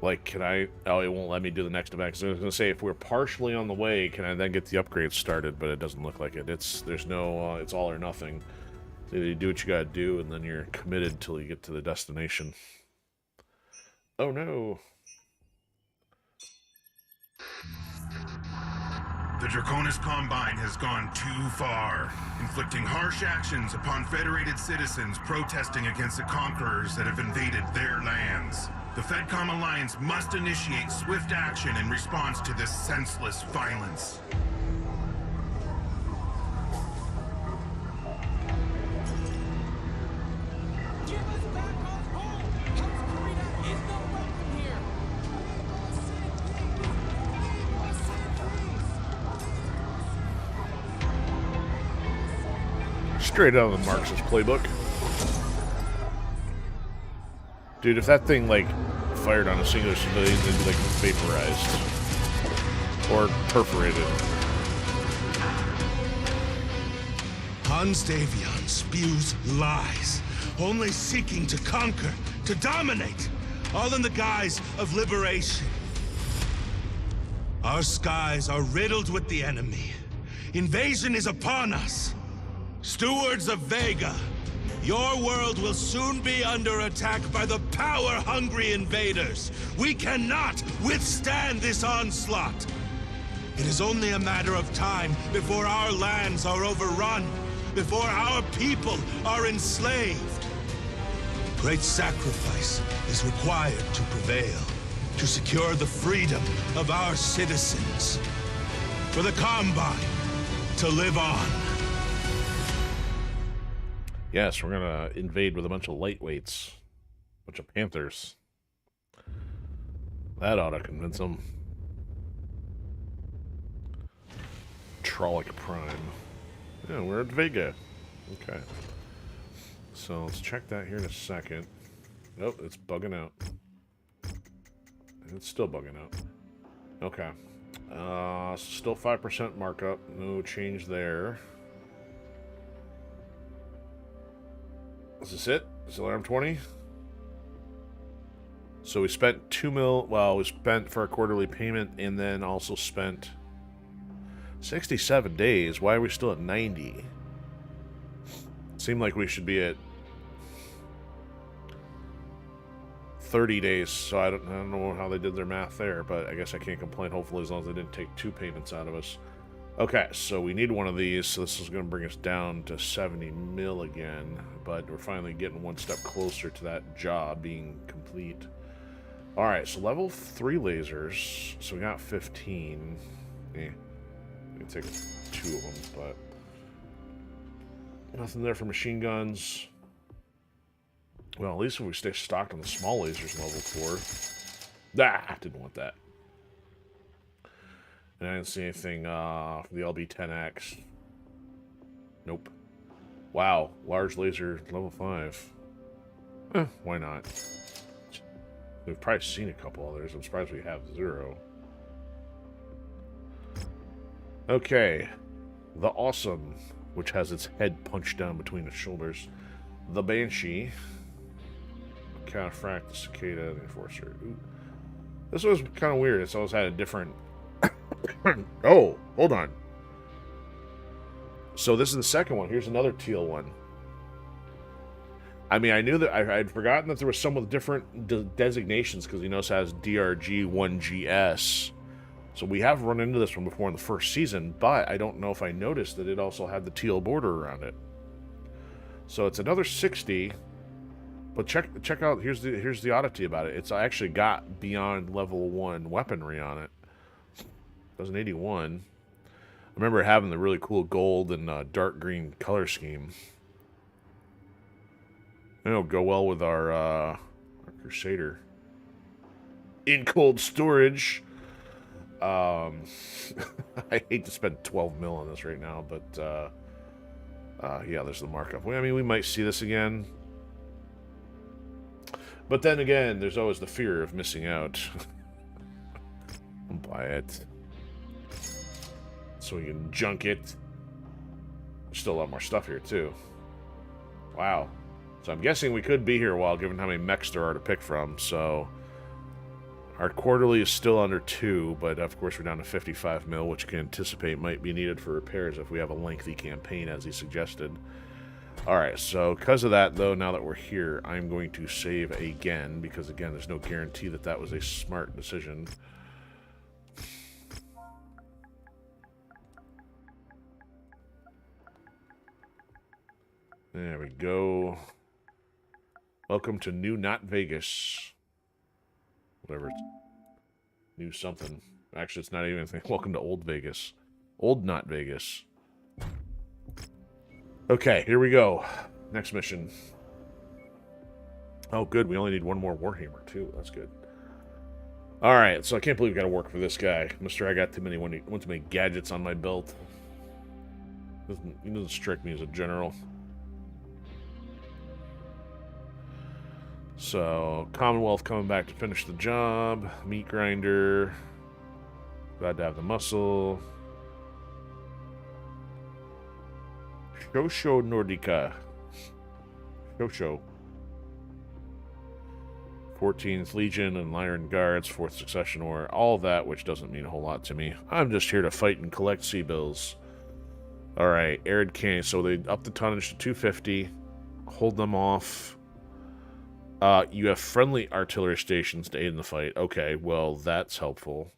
[SPEAKER 1] Like, can I... Oh, it won't let me do the next event. Because I was going to say, if we're partially on the way, can I then get the upgrades started? But it doesn't look like it. There's no... it's all or nothing. So you do what you gotta do, and then you're committed till you get to the destination. Oh, no.
[SPEAKER 6] The Draconis Combine has gone too far, inflicting harsh actions upon Federated citizens protesting against the conquerors that have invaded their lands. The FedCom Alliance must initiate swift action in response to this senseless violence.
[SPEAKER 1] Straight out of the Marxist playbook. Dude, if that thing, like, fired on a singular civilian, they'd be, like, vaporized. Or perforated.
[SPEAKER 6] Hans Davion spews lies, only seeking to conquer, to dominate, all in the guise of liberation. Our skies are riddled with the enemy. Invasion is upon us. Stewards of Vega, your world will soon be under attack by the power-hungry invaders. We cannot withstand this onslaught. It is only a matter of time before our lands are overrun, before our people are enslaved. Great sacrifice is required to prevail, to secure the freedom of our citizens. For the Combine to live on.
[SPEAKER 1] Yes, we're gonna invade with a bunch of lightweights. A bunch of panthers. That ought to convince them. Trollic Prime. Yeah, we're at Vega. Okay. So let's check that here in a second. Nope, it's bugging out. It's still bugging out. Okay. Still 5% markup. No change there. Is this it? Is it alarm 20? So we spent 2 mil. Well, we spent for a quarterly payment and then also spent 67 days. Why are we still at 90? Seemed like we should be at 30 days. So I don't know how they did their math there, but I guess I can't complain. Hopefully, as long as they didn't take 2 payments out of us. Okay, so we need one of these, so this is going to bring us down to 70 mil again, but we're finally getting one step closer to that job being complete. Alright, so level 3 lasers, so we got 15. We can take 2 of them, but nothing there for machine guns. Well, at least if we stay stocked on the small lasers level 4. Ah, didn't want that. And I didn't see anything for the LB-10X. Nope. Wow, large laser level 5. Why not? We've probably seen a couple others. I'm surprised we have 0. Okay. The Awesome, which has its head punched down between its shoulders. The Banshee. Counterfract, the Cicada, the Enforcer. Ooh. This was kind of weird. It's always had a different... Oh, hold on. So this is the second one. Here's another teal one. I mean, I knew that I'd forgotten that there was some with different designations because you notice it has DRG1GS. So we have run into this one before in the first season, but I don't know if I noticed that it also had the teal border around it. So it's another 60. But check out, here's the oddity about it. It's actually got beyond level 1 weaponry on it. That was an 81. remember having the really cool gold and dark green color scheme. It'll go well with our Crusader. In cold storage. I hate to spend 12 mil on this right now, but yeah, there's the markup. I mean, we might see this again. But then again, there's always the fear of missing out. I'll buy it. So we can junk it. There's still a lot more stuff here, too. Wow. So I'm guessing we could be here a while, given how many mechs there are to pick from, so... Our quarterly is still under 2, but of course we're down to 55 mil, which you can anticipate might be needed for repairs if we have a lengthy campaign, as he suggested. Alright, so because of that, though, now that we're here, I'm going to save again, because, again, there's no guarantee that that was a smart decision. There we go. Welcome to New Not Vegas. Whatever. New something. Actually, it's not even anything. Welcome to Old Vegas. Old Not Vegas. Okay, here we go. Next mission. Oh, good. We only need one more Warhammer, too. That's good. Alright, so I can't believe we gotta work for this guy. Mr. I got too many gadgets on my belt. He doesn't strike me as a general. So, Commonwealth coming back to finish the job. Meat grinder. Glad to have the muscle. Shosho Nordica. Shosho. 14th Legion and Iron Guards, 4th Succession War. All that, which doesn't mean a whole lot to me. I'm just here to fight and collect sea bills. Alright, Arid Canyon. So they up the tonnage to 250. Hold them off. You have friendly artillery stations to aid in the fight. Okay, well, that's helpful.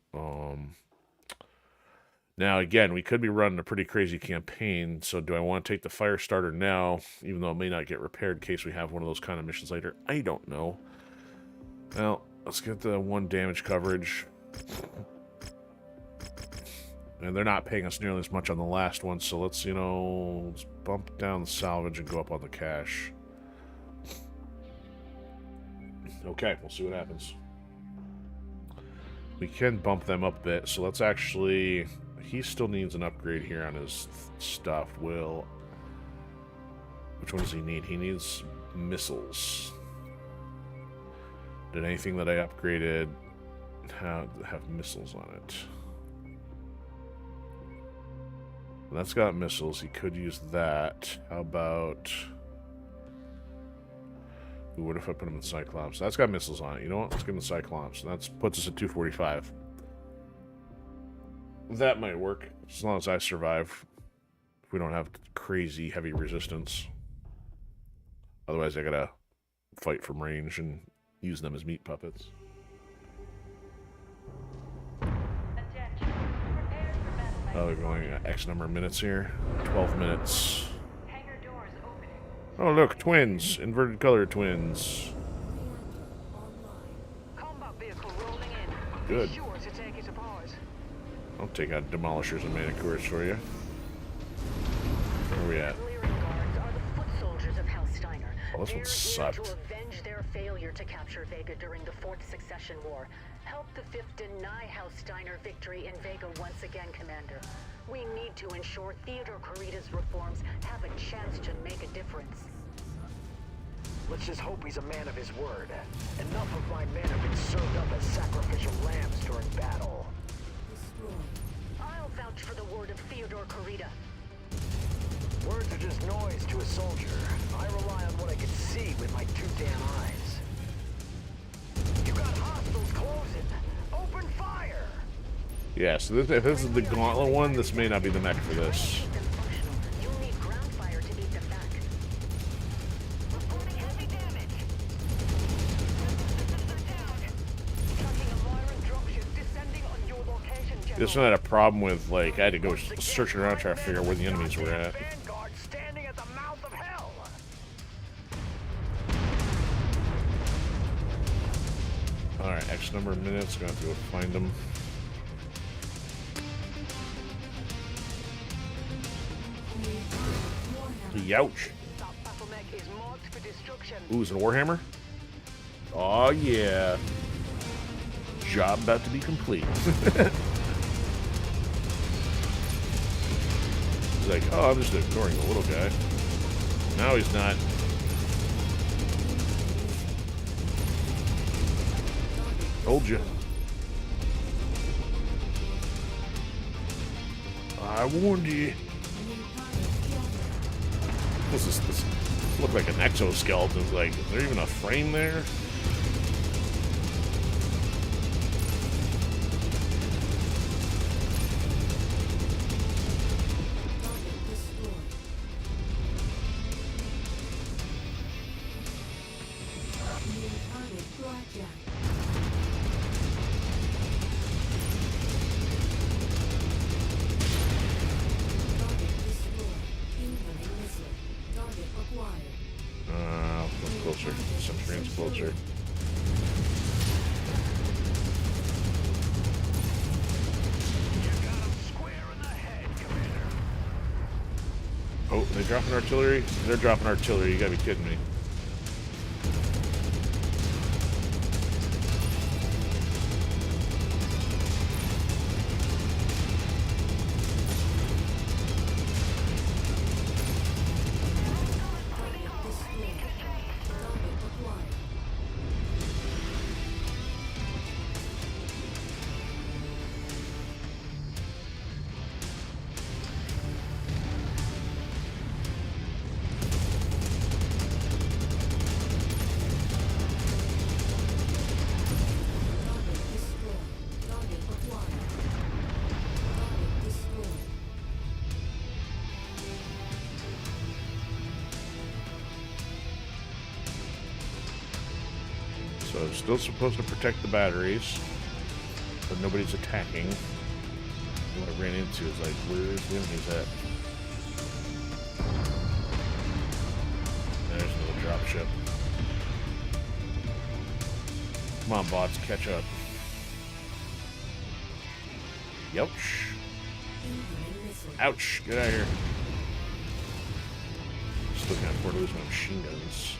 [SPEAKER 1] Now, again, we could be running a pretty crazy campaign, so do I want to take the fire starter now, even though it may not get repaired in case we have one of those kind of missions later? I don't know. Well, let's get the 1 damage coverage. And they're not paying us nearly as much on the last one, so let's, you know, let's bump down the salvage and go up on the cash. Okay, we'll see what happens. We can bump them up a bit, so let's actually... He still needs an upgrade here on his stuff. Which one does he need? He needs missiles. Did anything that I upgraded have missiles on it? That's got missiles. He could use that. How about... What if I put him in Cyclops? That's got missiles on it. You know what? Let's give him the Cyclops. That puts us at 245. That might work, as long as I survive. If we don't have crazy heavy resistance. Otherwise, I gotta fight from range and use them as meat puppets. Oh, they're going X number of minutes here. 12 minutes. Oh, look, twins. Inverted color twins.
[SPEAKER 2] Combat vehicle rolling in.
[SPEAKER 1] Good.
[SPEAKER 2] Be sure to take it apart.
[SPEAKER 1] I'll take out demolishers and manicures for you. Where are we at?
[SPEAKER 7] Clearing guards are the foot soldiers of Hellsteiner.
[SPEAKER 1] Oh, this one
[SPEAKER 7] They're
[SPEAKER 1] sucked.
[SPEAKER 7] here to avenge their failure to capture Vega during the 4th Succession War. Help the 5th deny Hellsteiner victory in Vega once again, Commander. We need to ensure Theodore Corrida's reforms have a chance to make a difference.
[SPEAKER 4] Let's just hope he's a man of his word. Enough of my men have been served up as sacrificial lambs during battle.
[SPEAKER 7] I'll vouch for the word of Theodore Corrida.
[SPEAKER 4] Words are just noise to a soldier. I rely on what I can see with my 2 damn eyes. You got hostiles closing. Open fire!
[SPEAKER 1] Yeah, so if this is the Gauntlet one, this may not be the mech for this.
[SPEAKER 7] You'll need ground fire to beat them back.
[SPEAKER 4] Reporting heavy damage.
[SPEAKER 1] This one had a problem with, like, I had to go searching around trying to figure out where the enemies were at.
[SPEAKER 4] Vanguard standing at the mouth of hell.
[SPEAKER 1] Alright, X number of minutes, gonna have to go find them. Youch.
[SPEAKER 2] That battle mech is marked for destruction.
[SPEAKER 1] Ooh, is it a Warhammer? Oh, yeah. Job about to be complete. He's like, oh, I'm just ignoring the little guy. Now he's not. Told you. I warned you. This look like an exoskeleton. It's like, is there even a frame there? Closer. Some frames closer. Oh, they dropping artillery? They're dropping artillery. You gotta be kidding me. So still supposed to protect the batteries, but nobody's attacking. What I ran into is like, where's the enemies at? There's another drop ship. Come on, bots, catch up. Youch. Ouch, get out of here. Still can't afford to lose my machine guns.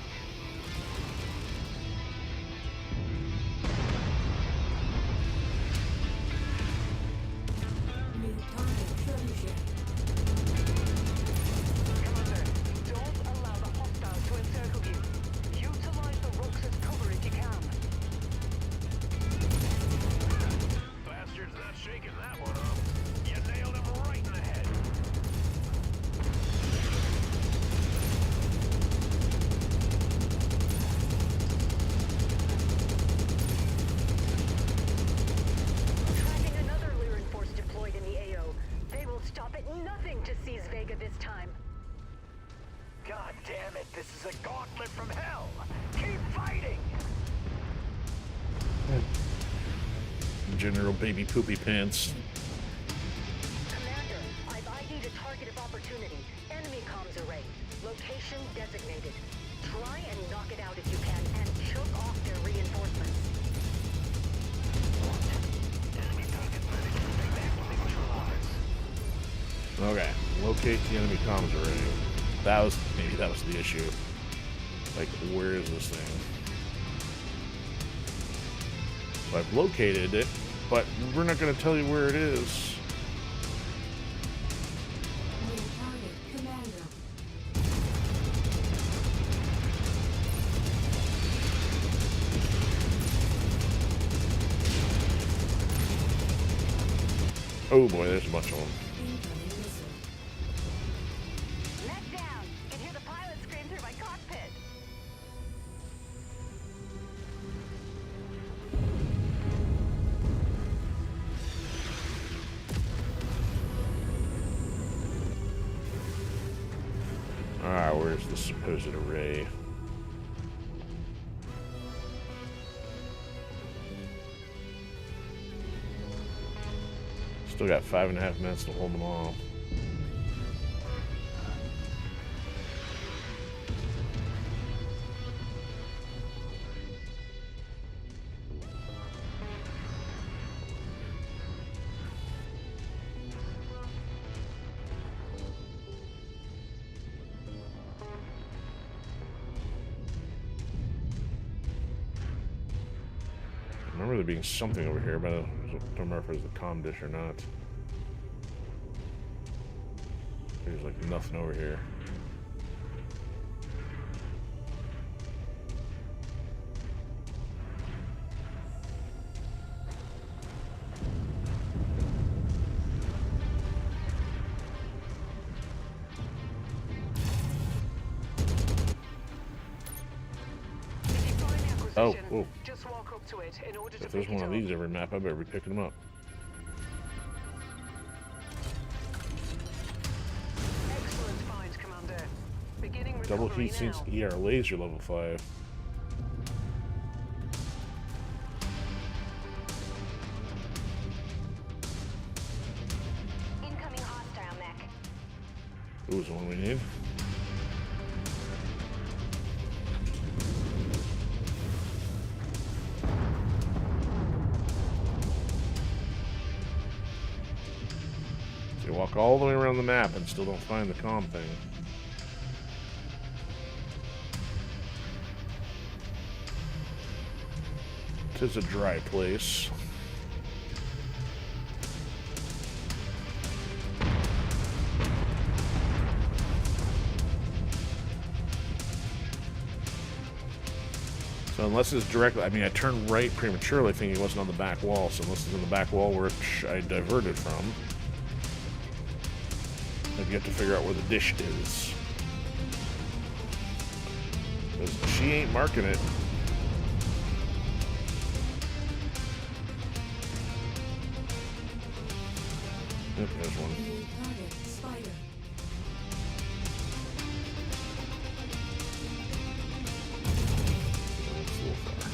[SPEAKER 1] General baby poopy pants.
[SPEAKER 7] Commander, I've ID'd a target of opportunity. Enemy comms array. Location designated. Try and knock it out if you can, and choke off their reinforcements.
[SPEAKER 1] Okay, locate the enemy comms array. Maybe that was the issue. Like, where is this thing? So I've located it, but we're not going to tell you where it is. Oh boy, there's a bunch of them.
[SPEAKER 7] Let down! Can hear the pilot scream through my cockpit.
[SPEAKER 1] Alright, where's the supposed array? Still got 5.5 minutes to hold them all. there being something over here, but I don't remember if it was the comm dish or not. There's like nothing over here. Oh, whoa.
[SPEAKER 2] Just walk up to it in order to
[SPEAKER 1] If there's
[SPEAKER 2] pick
[SPEAKER 1] one
[SPEAKER 2] it
[SPEAKER 1] of
[SPEAKER 2] up.
[SPEAKER 1] these every map, I better be picking them up.
[SPEAKER 2] Excellent find, Commander. Beginning
[SPEAKER 1] Double
[SPEAKER 2] recovery
[SPEAKER 1] heat sinks
[SPEAKER 2] now.
[SPEAKER 1] ER laser level 5.
[SPEAKER 7] Incoming hostile mech.
[SPEAKER 1] Ooh, is the one we need. So you walk all the way around the map and still don't find the comm thing. Tis a dry place. So unless it's directly, I mean, I turned right prematurely thinking it wasn't on the back wall, so unless it's on the back wall which I diverted from, I've yet to figure out where the dish is. 'Cause she ain't marking it. Yep, there's one.
[SPEAKER 5] New target, Spider.
[SPEAKER 1] That's a little far.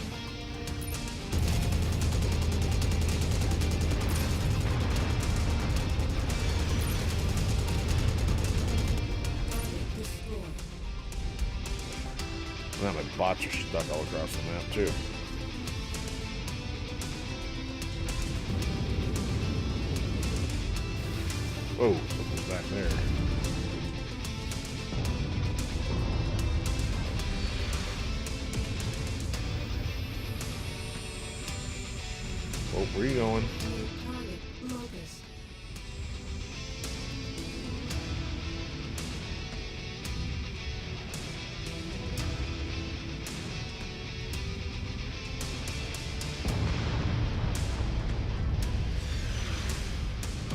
[SPEAKER 5] Target destroyed.
[SPEAKER 1] Now my bots are stuck all across the map too. Oh, something's back there. Oh, where are you going?
[SPEAKER 5] New target, Locust.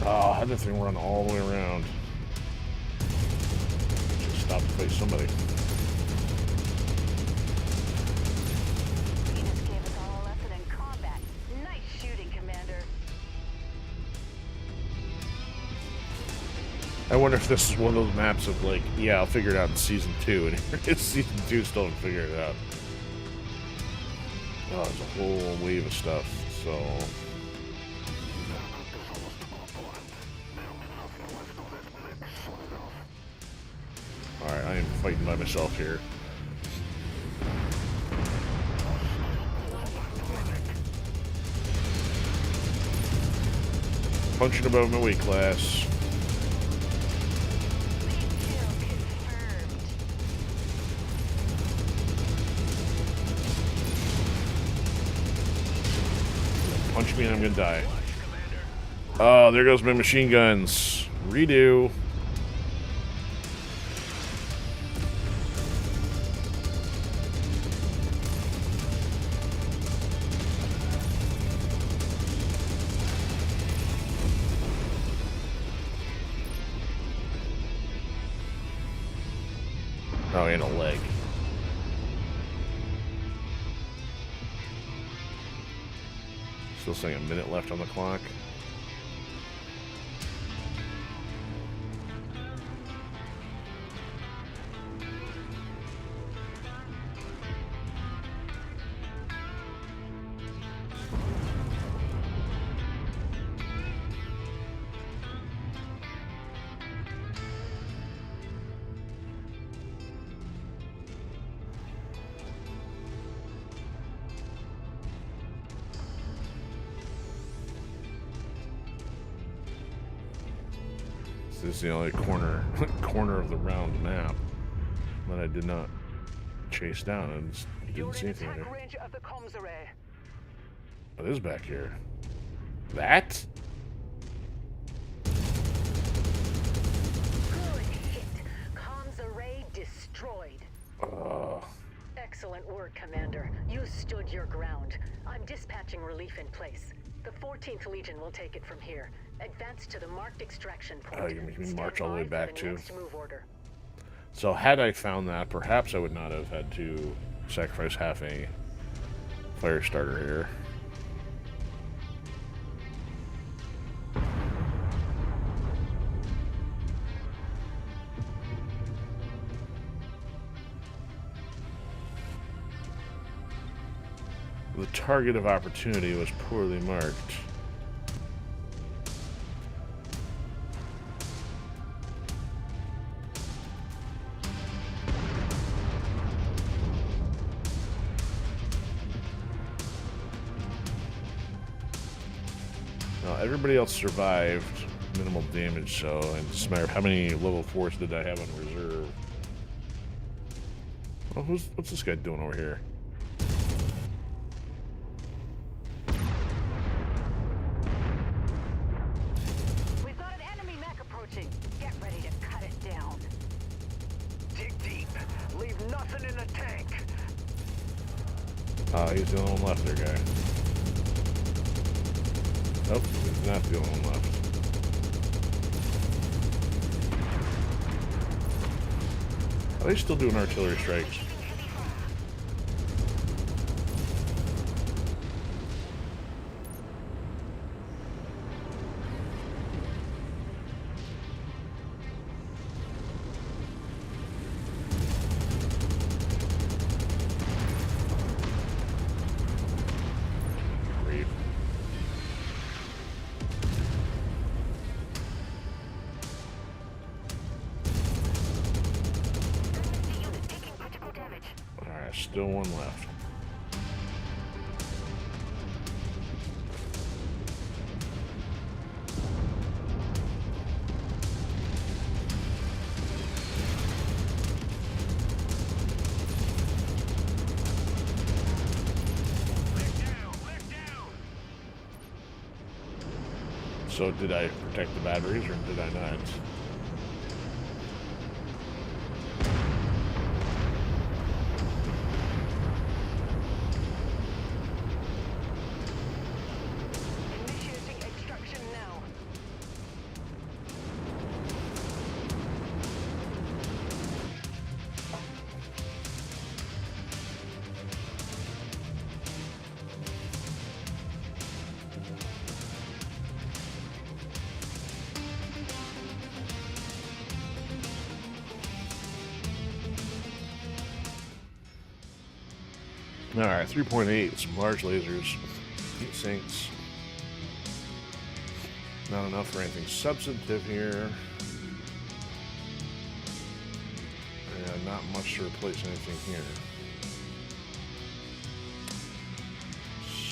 [SPEAKER 1] Oh, how did that thing run all the way around? Just stop to fight somebody.
[SPEAKER 7] You just gave us all a lesson in combat. Nice shooting, Commander.
[SPEAKER 1] I wonder if this is one of those maps of like, yeah, I'll figure it out in season 2, and it's season 2 still haven't figured it out. Oh, there's a whole wave of stuff, so. Alright, I am fighting by myself here. Punching above my weight class. Punch me and I'm gonna die. Oh, there goes my machine guns. Redo. Oh, and a leg. Still saying a minute left on the clock. This is the only corner of the round map that I did not chase down. I just
[SPEAKER 2] You're
[SPEAKER 1] didn't see
[SPEAKER 2] in
[SPEAKER 1] anything
[SPEAKER 2] attack
[SPEAKER 1] there.
[SPEAKER 2] range of the comms array.
[SPEAKER 1] What is back here? That?
[SPEAKER 7] Good hit. Comms array destroyed. Excellent work, Commander. You stood your ground. I'm dispatching relief in place. The 14th Legion will take it from here. Advance to the marked extraction point.
[SPEAKER 1] Oh, you're making me
[SPEAKER 7] Stand
[SPEAKER 1] march all the way
[SPEAKER 7] by for
[SPEAKER 1] back
[SPEAKER 7] the
[SPEAKER 1] too.
[SPEAKER 7] next move order.
[SPEAKER 1] So had I found that, perhaps I would not have had to sacrifice half a fire starter here. The target of opportunity was poorly marked. Now, everybody else survived minimal damage, so it's just a matter of how many level 4s did I have on reserve. Oh, what's this guy doing over here?
[SPEAKER 7] We've got an enemy mech approaching. Get ready to cut it down.
[SPEAKER 4] Dig deep. Leave nothing in the tank.
[SPEAKER 1] He's the only one left there, guy. Nope, he's not the only one left. Are they still doing artillery strikes? Great. Alright, still one left. So did I protect the batteries or did I not?
[SPEAKER 2] Initiating extraction now.
[SPEAKER 1] Alright, 3.8, some large lasers, heat sinks. Not enough for anything substantive here. And not much to replace anything here.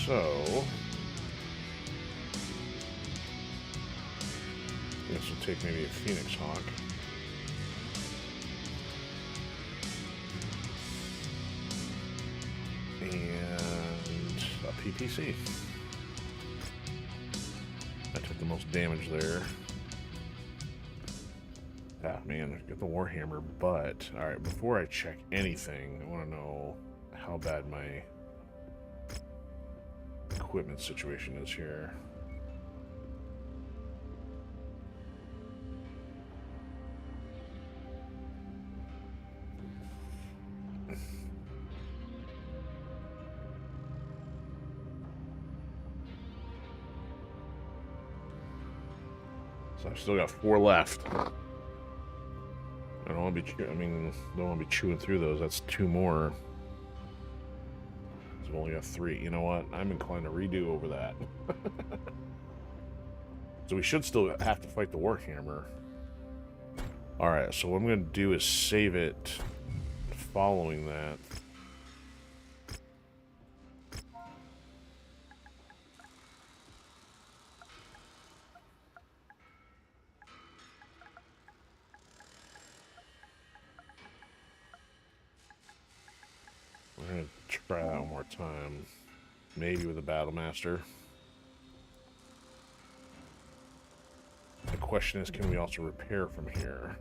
[SPEAKER 1] So, I guess we'll take maybe a Phoenix Hawk. And a PPC. I took the most damage there. Ah, man, get the Warhammer, but... Alright, before I check anything, I want to know how bad my equipment situation is here. So I've still got 4 left. I don't want to be, don't want to be chewing through those. That's 2 more. So I've only got 3. You know what? I'm inclined to redo over that. So we should still have to fight the Warhammer. Alright, so what I'm going to do is save it following that. We're going to try that one more time. Maybe with a Battle Master. The question is, can we also repair from here?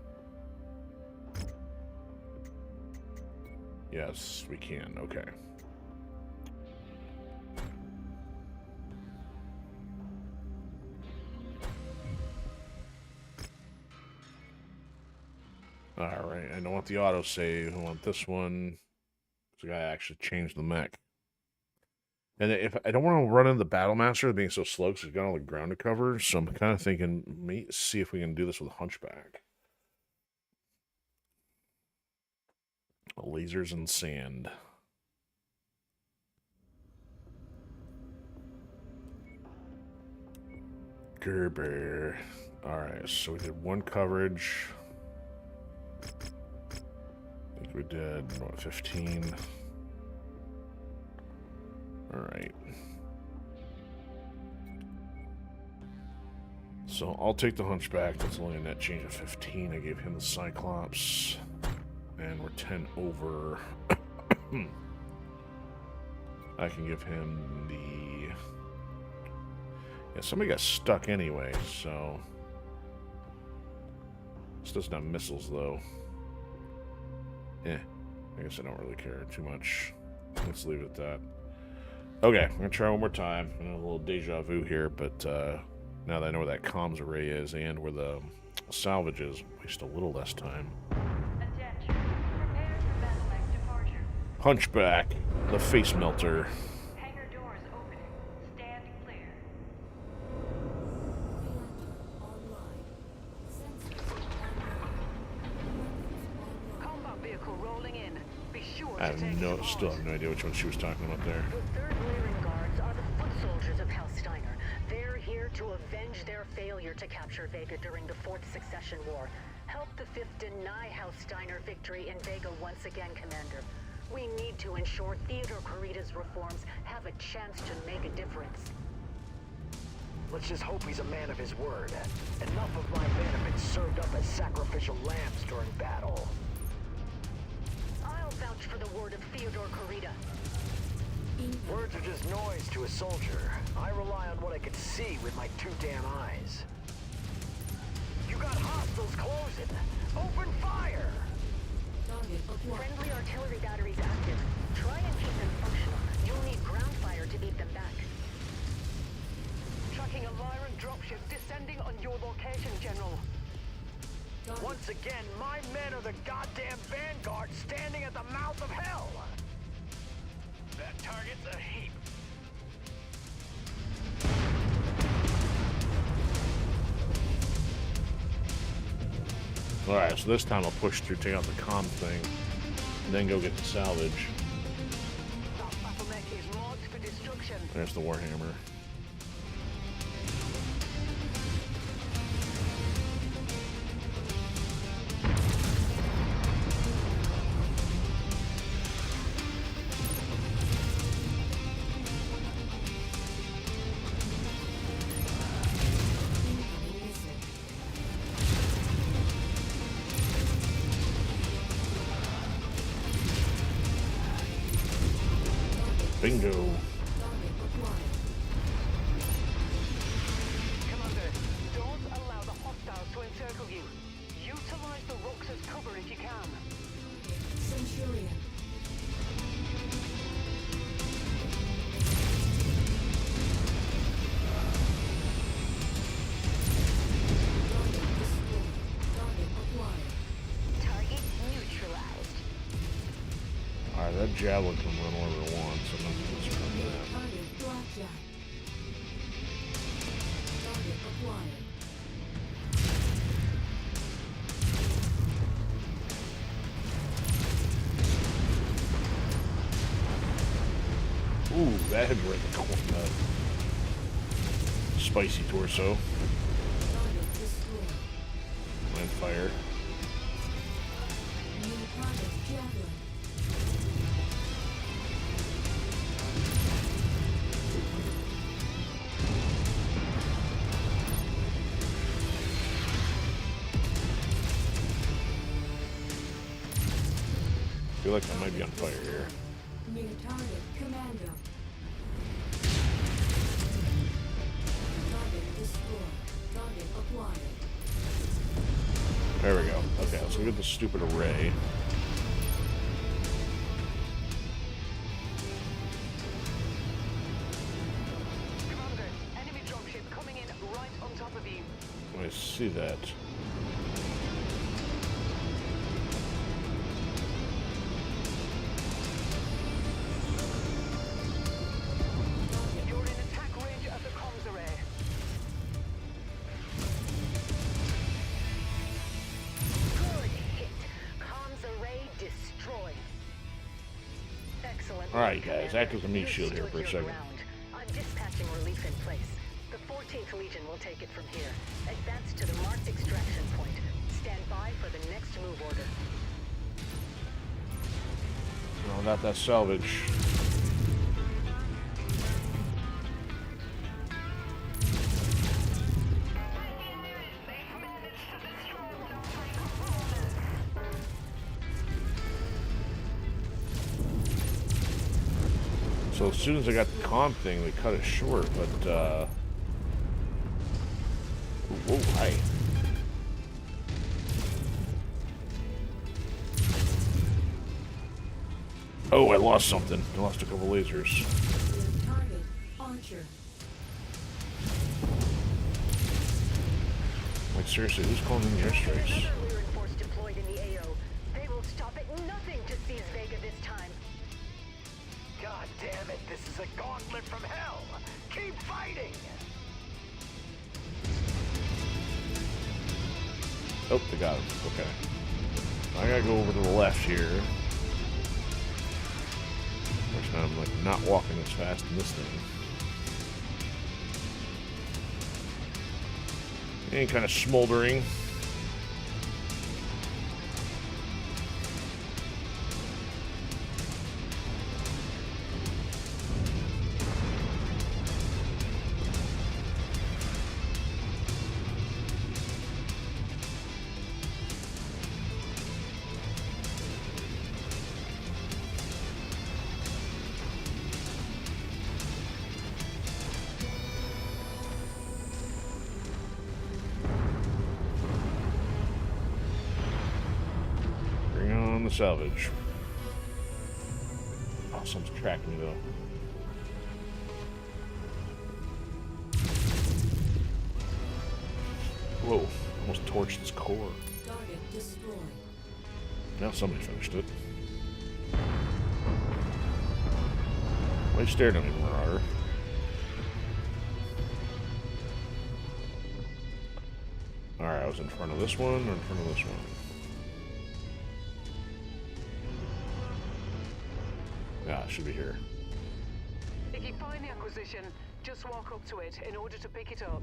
[SPEAKER 1] Yes, we can. Okay. Alright, I don't want the autosave. I want this one. So I gotta actually change the mech. And if I don't want to run into the Battle Master being so slow because he's got all the ground to cover, so I'm kind of thinking, see if we can do this with Hunchback. Lasers and sand. Gerber. Alright, so we did one coverage. I think we did, what, 15? Alright. So I'll take the Hunchback. That's only a net change of 15. I gave him the Cyclops. And we're 10 over. I can give him the... Yeah, somebody got stuck anyway, so... This doesn't have missiles, though. I guess I don't really care too much. Let's leave it at that. Okay, I'm going to try one more time. I know a little deja vu here, but now that I know where that comms array is and where the salvage is, waste a little less time.
[SPEAKER 7] Attention. Prepare for battle mech departure.
[SPEAKER 1] Hunchback, the face melter.
[SPEAKER 7] Hangar doors opening. Stand clear.
[SPEAKER 2] Combat vehicle rolling in. Be sure
[SPEAKER 1] I
[SPEAKER 2] to take
[SPEAKER 1] still have no idea which one she was talking about there.
[SPEAKER 7] The third layering guards are the foot soldiers of House Steiner. They're here to avenge their failure to capture Vega during the Fourth Succession War. Help the Fifth deny House Steiner victory in Vega once again, Commander. We need to ensure Theodore Corrida's reforms have a chance to make a difference.
[SPEAKER 4] Let's just hope he's a man of his word. Enough of my men have been served up as sacrificial lambs during battle.
[SPEAKER 7] I'll vouch for the word of Theodore Corrida.
[SPEAKER 4] Words are just noise to a soldier. I rely on what I can see with my two damn eyes. You got hostiles closing. Open fire!
[SPEAKER 5] Target acquired.
[SPEAKER 7] Friendly artillery batteries active. Try and keep them functional. You'll need ground fire to beat them back.
[SPEAKER 2] Tracking a Lyran dropship descending on your location, General.
[SPEAKER 4] Once again, my men are the goddamn vanguard standing at the mouth of hell! That target's a heap.
[SPEAKER 1] Alright, so this time I'll push through, take out the comm thing, and then go get the salvage.
[SPEAKER 2] That battle mech is marked for destruction.
[SPEAKER 1] There's the Warhammer. Bingo.
[SPEAKER 2] Commander, don't allow the hostiles to encircle you. Utilize the rocks as cover if you can.
[SPEAKER 5] Centurion. Target destroyed. Target acquired.
[SPEAKER 7] Target neutralized.
[SPEAKER 1] Alright, that javelin can run wherever it wants, so I'm not going to screw that.
[SPEAKER 5] Target blackjack. Target acquired.
[SPEAKER 1] Ooh, that hit me right in the corner. Spicy torso.
[SPEAKER 5] Target destroyed.
[SPEAKER 1] Land fire.
[SPEAKER 5] New target javelin.
[SPEAKER 1] I feel like I might be on fire here.
[SPEAKER 5] New target commander. acquired.
[SPEAKER 1] There we go. Okay, let's look at the stupid array.
[SPEAKER 2] Commander, enemy dropship coming in right on top of you.
[SPEAKER 1] I see that.
[SPEAKER 2] You're in attack range of the comms array.
[SPEAKER 7] Good hit. Comms array destroyed. Excellent.
[SPEAKER 1] All right,
[SPEAKER 7] work,
[SPEAKER 1] guys,
[SPEAKER 7] Commander.
[SPEAKER 1] act as a meat
[SPEAKER 7] You
[SPEAKER 1] shield here
[SPEAKER 7] stood
[SPEAKER 1] for a
[SPEAKER 7] your
[SPEAKER 1] second.
[SPEAKER 7] ground. I'm dispatching relief in place. The 14th Legion will take it from here. Advance to the marked extraction point. Stand by for the next move order.
[SPEAKER 1] No, not that salvage. So as soon as I got the comm thing, they cut it short, but, whoa, hi. Oh, I lost something. I lost a couple lasers.
[SPEAKER 5] Target Archer.
[SPEAKER 1] Like, seriously, who's calling in the airstrikes?
[SPEAKER 7] Another Lyran force deployed in the AO. They will stop at nothing to seize Vega this time.
[SPEAKER 4] God damn it, this is a gauntlet from hell! Keep fighting!
[SPEAKER 1] Oh, they got him. Okay. I gotta go over to the left here. Which I'm, like, not walking as fast in this thing. And kind of smoldering. Bring on the salvage. Oh, someone's tracking me though. Whoa, almost torched its core.
[SPEAKER 5] Target destroyed.
[SPEAKER 1] Now somebody finished it. Why you staring at me, Marauder? Alright, I was in front of this one or in front of this one? Yeah, it should be here.
[SPEAKER 2] If you find the acquisition, just walk up to it in order to pick it up.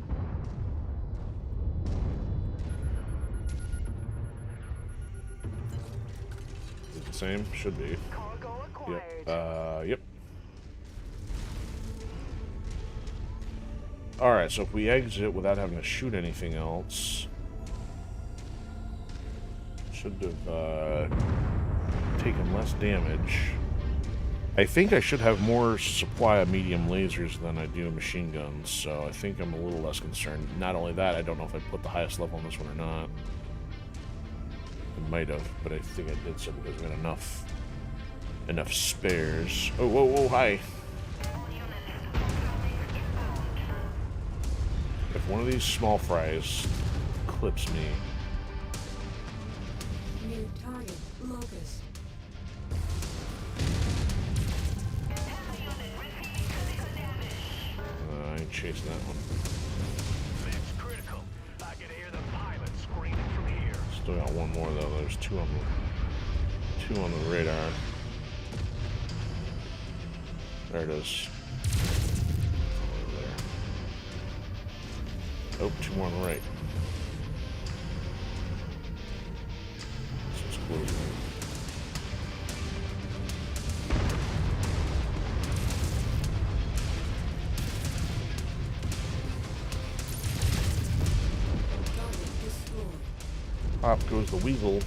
[SPEAKER 1] Is it the same? Should be.
[SPEAKER 2] Cargo acquired.
[SPEAKER 1] Yep. Alright, so if we exit without having to shoot anything else, should have taken less damage. I think I should have more supply of medium lasers than I do machine guns, so I think I'm a little less concerned. Not only that, I don't know if I put the highest level on this one or not. I might have, but I think I did so because we had enough spares. Oh, whoa, whoa, hi. If one of these small fries clips me,
[SPEAKER 5] New target Locust.
[SPEAKER 1] I ain't chasing that one.
[SPEAKER 3] It's critical. I can hear the pilot screaming from here.
[SPEAKER 1] Still got one more though. There's two on the radar. There it is. Over there. Oh, two more on the right. This one's closing.
[SPEAKER 5] Target destroyed.
[SPEAKER 1] Pop goes the weasel.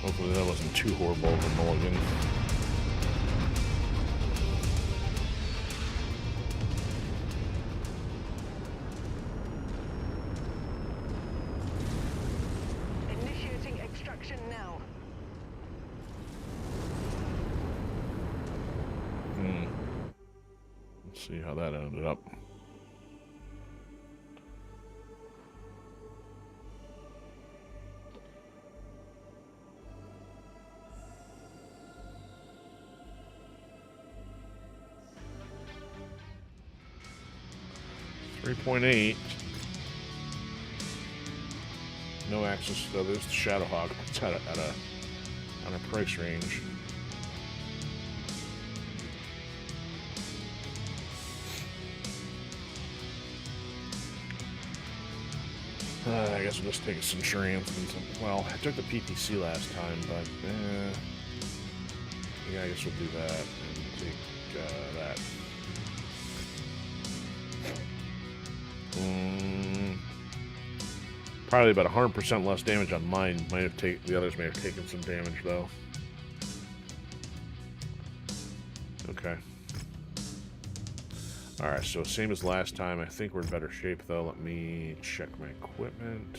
[SPEAKER 1] Hopefully that wasn't too horrible of a mulligan.
[SPEAKER 2] Initiating extraction now.
[SPEAKER 1] Let's see how that ended up. .8. No access. Oh, there's the Shadowhawk. It's at on a price range. I guess we'll just take a Centurion. Well, I took the PTC last time, but yeah, I guess we'll do that and take that. Probably about 100% less damage on mine. The others may have taken some damage though. Okay. Alright, so same as last time. I think we're in better shape though. Let me check my equipment.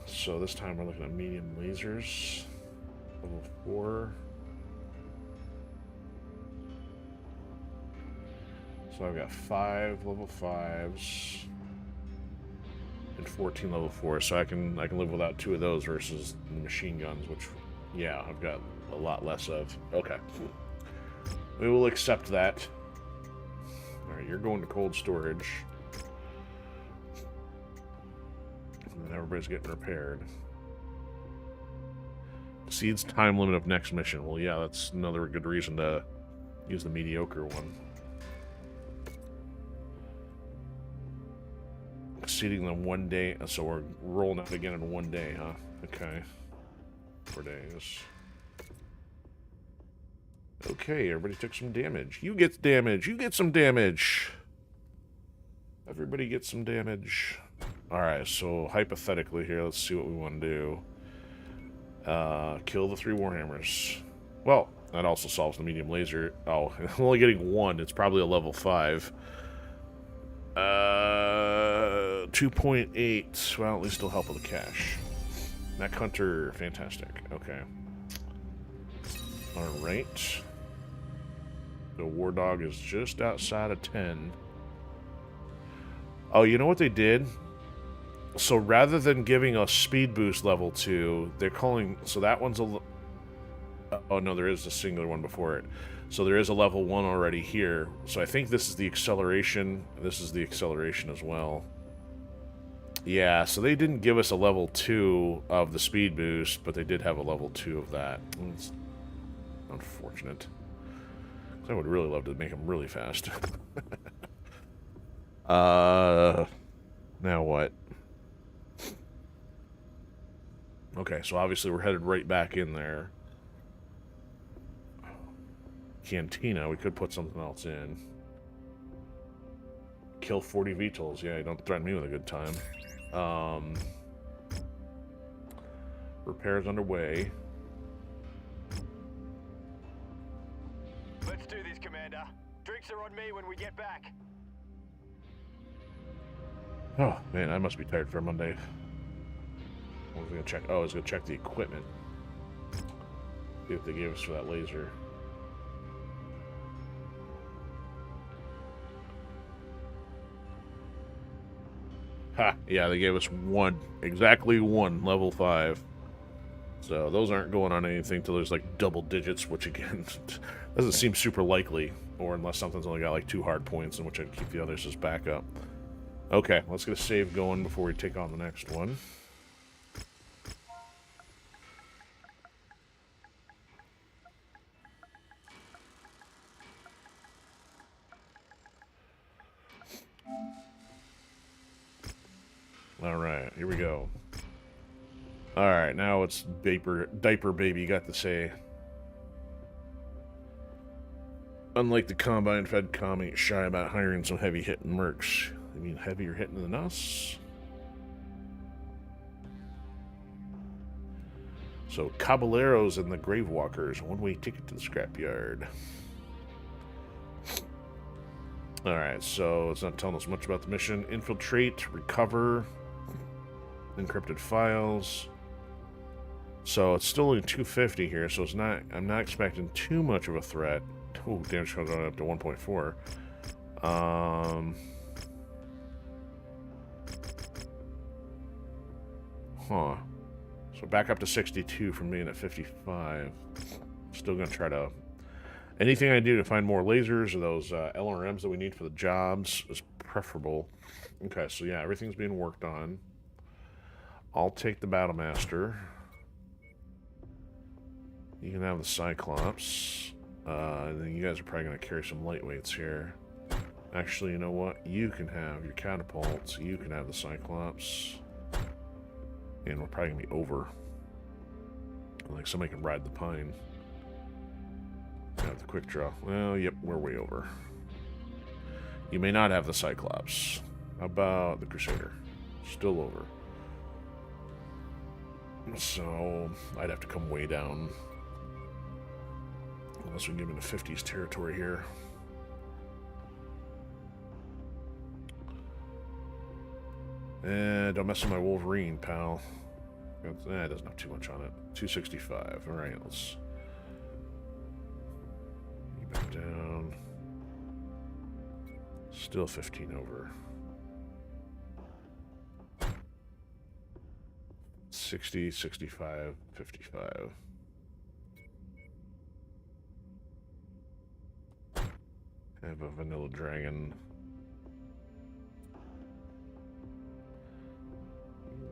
[SPEAKER 1] So this time we're looking at medium lasers. Level 4. So I've got 5 level 5s and 14 level 4s. So I can live without 2 of those versus the machine guns, which yeah, I've got a lot less of. Okay. We will accept that. Alright, you're going to cold storage. And then everybody's getting repaired. Exceeds time limit of next mission. Well, yeah, that's another good reason to use the mediocre one. Exceeding them 1 day. So we're rolling out again in 1 day, huh? Okay. 4 days. Okay, everybody took some damage. You get damage. You get some damage. Everybody gets some damage. Alright, so hypothetically here, let's see what we want to do. Kill the 3 Warhammers. Well, that also solves the medium laser. Oh, I'm only getting 1. It's probably a level 5. 2.8. Well, at least it'll help with the cash. Mech Hunter, fantastic. Okay. Alright. The War Dog is just outside of 10. Oh, you know what they did? So rather than giving us speed boost level 2, they're calling... So that one's a... Oh, no, there is a singular one before it. So there is a level 1 already here. So I think this is the acceleration. This is the acceleration as well. Yeah, so they didn't give us a level 2 of the speed boost, but they did have a level 2 of that. It's unfortunate. I would really love to make them really fast. Now what? Okay, so obviously we're headed right back in there. Cantina, we could put something else in. Kill 40 VTOLs. Yeah, don't threaten me with a good time. Repairs underway.
[SPEAKER 4] Let's do this, Commander. Drinks are on me when we get back.
[SPEAKER 1] Oh, man, I must be tired for Monday. What was I gonna check? Oh, I was gonna check the equipment. See what they gave us for that laser. Ha! Yeah, they gave us 1. Exactly 1, level 5. So those aren't going on anything till there's like double digits, which again doesn't seem super likely, or unless something's only got like 2 hard points, in which I'd keep the others as backup. Okay, let's get a save going before we take on the next one. Alright, here we go. Alright, now it's diaper baby got to say. Unlike the Combine Fed Com, ain't shy about hiring some heavy hitting mercs. I mean, heavier hitting than us? So, Caballeros and the Gravewalkers. One-way ticket to the scrapyard. Alright, so it's not telling us much about the mission. Infiltrate, recover, encrypted files. So it's still only 250 here, so it's not. I'm not expecting too much of a threat. Oh, damage comes on up to 1.4. Huh. So back up to 62 from being at 55. Still gonna try to. Anything I do to find more lasers or those LRMs that we need for the jobs is preferable. Okay, so yeah, everything's being worked on. I'll take the Battlemaster. You can have the Cyclops. And then you guys are probably going to carry some lightweights here. Actually, you know what? You can have your catapults. You can have the Cyclops. And we're probably going to be over. Like somebody can ride the Pine. Got the quick draw. Well, yep, we're way over. You may not have the Cyclops. How about the Crusader? Still over. So, I'd have to come way down. Unless we can get into 50s territory here. Don't mess with my Wolverine, pal. It doesn't have too much on it. 265. Alright, let's... back down. Still 15 over. 60, 65, 55. I have a vanilla dragon.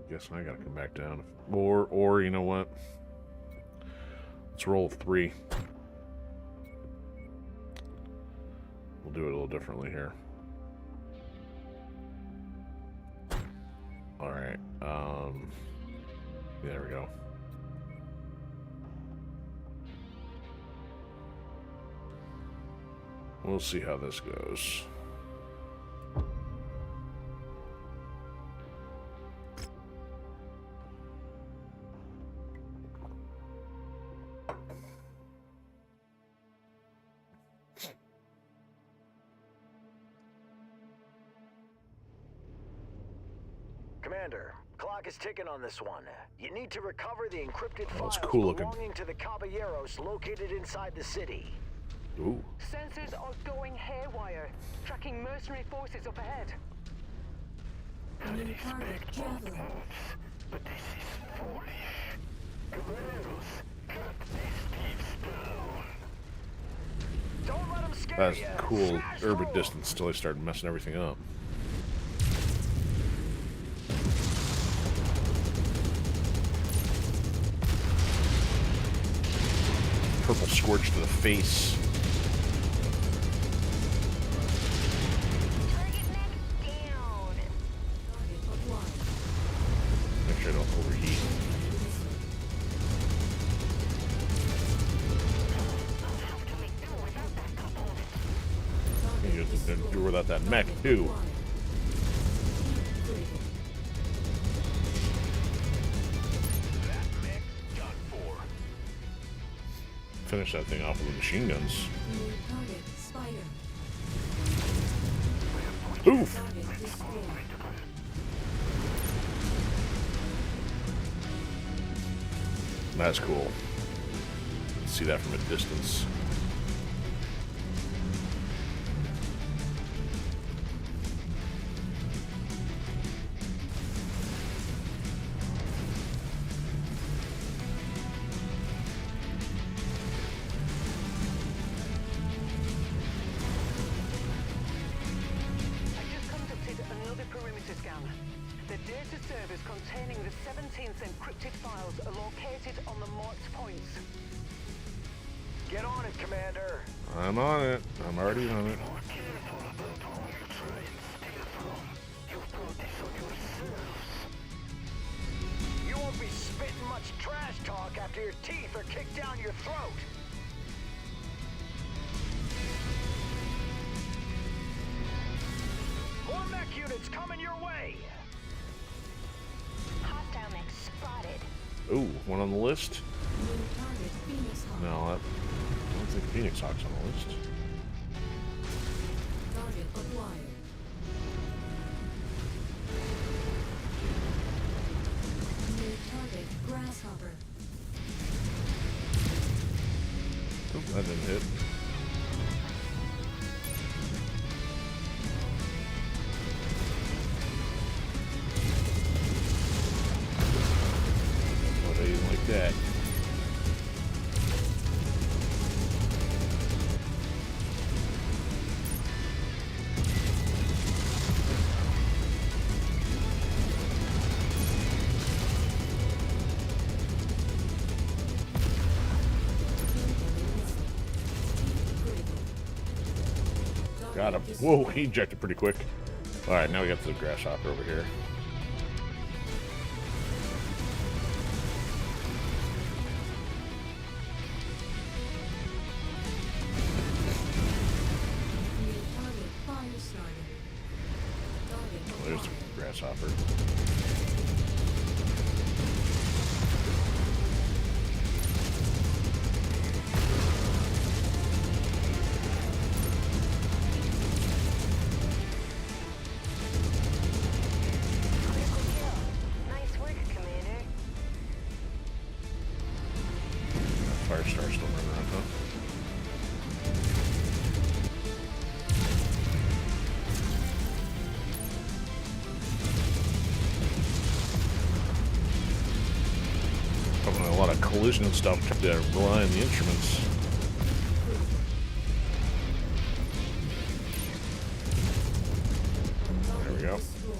[SPEAKER 1] Guess I gotta come back down. Or you know what? Let's roll 3. We'll do it a little differently here. Alright, there we go. We'll see how this goes.
[SPEAKER 4] Commander, clock is ticking on this one. You need to recover the encrypted files
[SPEAKER 1] cool looking.
[SPEAKER 4] belonging to the Caballeros located inside the city.
[SPEAKER 1] Ooh.
[SPEAKER 2] Sensors are going haywire, tracking mercenary forces up ahead.
[SPEAKER 5] New target javelin.
[SPEAKER 3] But this is foolish. Caballeros, cut these thieves down.
[SPEAKER 4] Don't let them scare
[SPEAKER 1] That's
[SPEAKER 4] you.
[SPEAKER 1] cool
[SPEAKER 4] Smash
[SPEAKER 1] urban
[SPEAKER 4] through 'em.
[SPEAKER 1] distance until I started messing everything up. Purple scorch to the face.
[SPEAKER 2] Target neck down.
[SPEAKER 5] Target acquired.
[SPEAKER 1] Make sure I don't overheat. You can do without that mech too.
[SPEAKER 3] That mech's done for.
[SPEAKER 1] Finish that thing off with the machine guns.
[SPEAKER 5] New target spider.
[SPEAKER 1] Oof!
[SPEAKER 5] Target destroyed.
[SPEAKER 1] That's cool. See that from a distance.
[SPEAKER 2] I just conducted another perimeter scan. The data servers containing the 17th encrypted files are located on the marked points.
[SPEAKER 4] Get on it, Commander.
[SPEAKER 1] I'm on it. I'm already on it.
[SPEAKER 3] Careful about who you try and steal from. You brought this on yourselves.
[SPEAKER 4] You won't be spitting much trash talk after your teeth are kicked down your throat. More mech units coming your way.
[SPEAKER 8] Hostile mech spotted.
[SPEAKER 1] Ooh, one on the list?
[SPEAKER 5] New target Phoenix Hawk.
[SPEAKER 1] No, I don't think Phoenix Hawk's on the list.
[SPEAKER 5] Target acquired. New target Grasshopper.
[SPEAKER 1] Oop, that didn't hit. Oh, they didn't like that. Got him. Whoa, he ejected pretty quick. Alright, now we got the Grasshopper over here.
[SPEAKER 5] New target fire starter. Target
[SPEAKER 1] Oh, there's the
[SPEAKER 5] acquired.
[SPEAKER 1] Grasshopper.
[SPEAKER 2] Critical kill. Nice work, Commander.
[SPEAKER 1] Firestar still running around, huh? Probably a lot of collision and stuff to rely on the instruments. There we go.
[SPEAKER 5] Destroyed.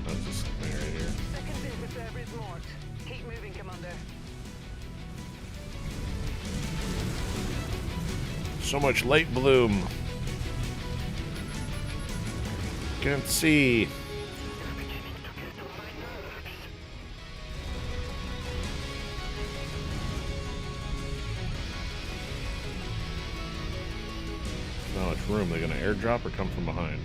[SPEAKER 1] That's this thing right here.
[SPEAKER 2] Second data server is marked. Keep moving, Commander.
[SPEAKER 1] So much light bloom. Can't see. Not much room. They're gonna airdrop or come from behind.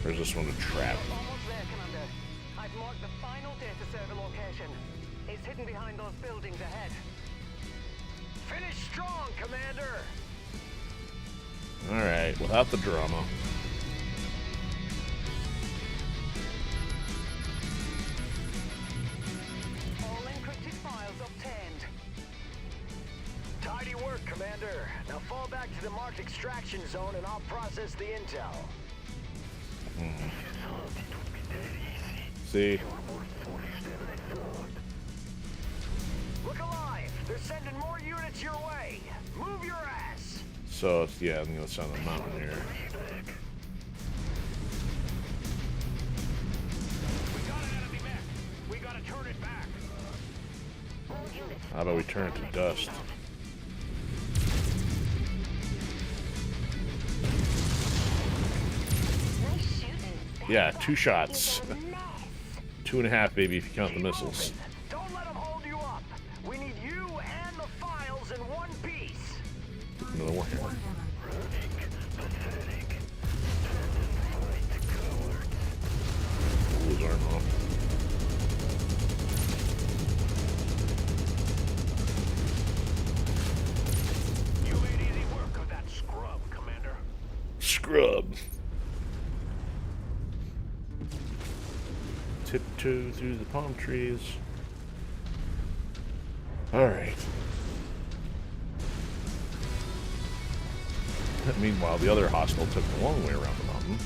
[SPEAKER 1] Or is this one a trap?
[SPEAKER 2] Almost there, Commander. I've marked the final data server location. It's hidden behind those buildings ahead.
[SPEAKER 4] Finish strong, Commander!
[SPEAKER 1] Alright, without the drama.
[SPEAKER 2] All encrypted files obtained.
[SPEAKER 4] Tidy work, Commander. Now fall back to the marked extraction zone and I'll process the intel.
[SPEAKER 1] See?
[SPEAKER 4] Look alive! They're sending more units your way! Move your ass!
[SPEAKER 1] So, it's, yeah, I'm gonna sound the mountain here.
[SPEAKER 3] We got an enemy mech. We gotta turn it back.
[SPEAKER 1] How about we turn it to dust?
[SPEAKER 2] Nice shooting.
[SPEAKER 1] Yeah, 2 shots. 2.5, baby, if you count the missiles.
[SPEAKER 4] Don't let them hold you up! We need you and the files in one piece!
[SPEAKER 1] Another Warhammer.
[SPEAKER 5] Warhammer.
[SPEAKER 1] Pull his arm off.
[SPEAKER 3] You made easy work of that scrub, Commander.
[SPEAKER 1] Scrub. Tiptoe through the palm trees. Alright. Meanwhile, the other hostile took the long way around the mountain.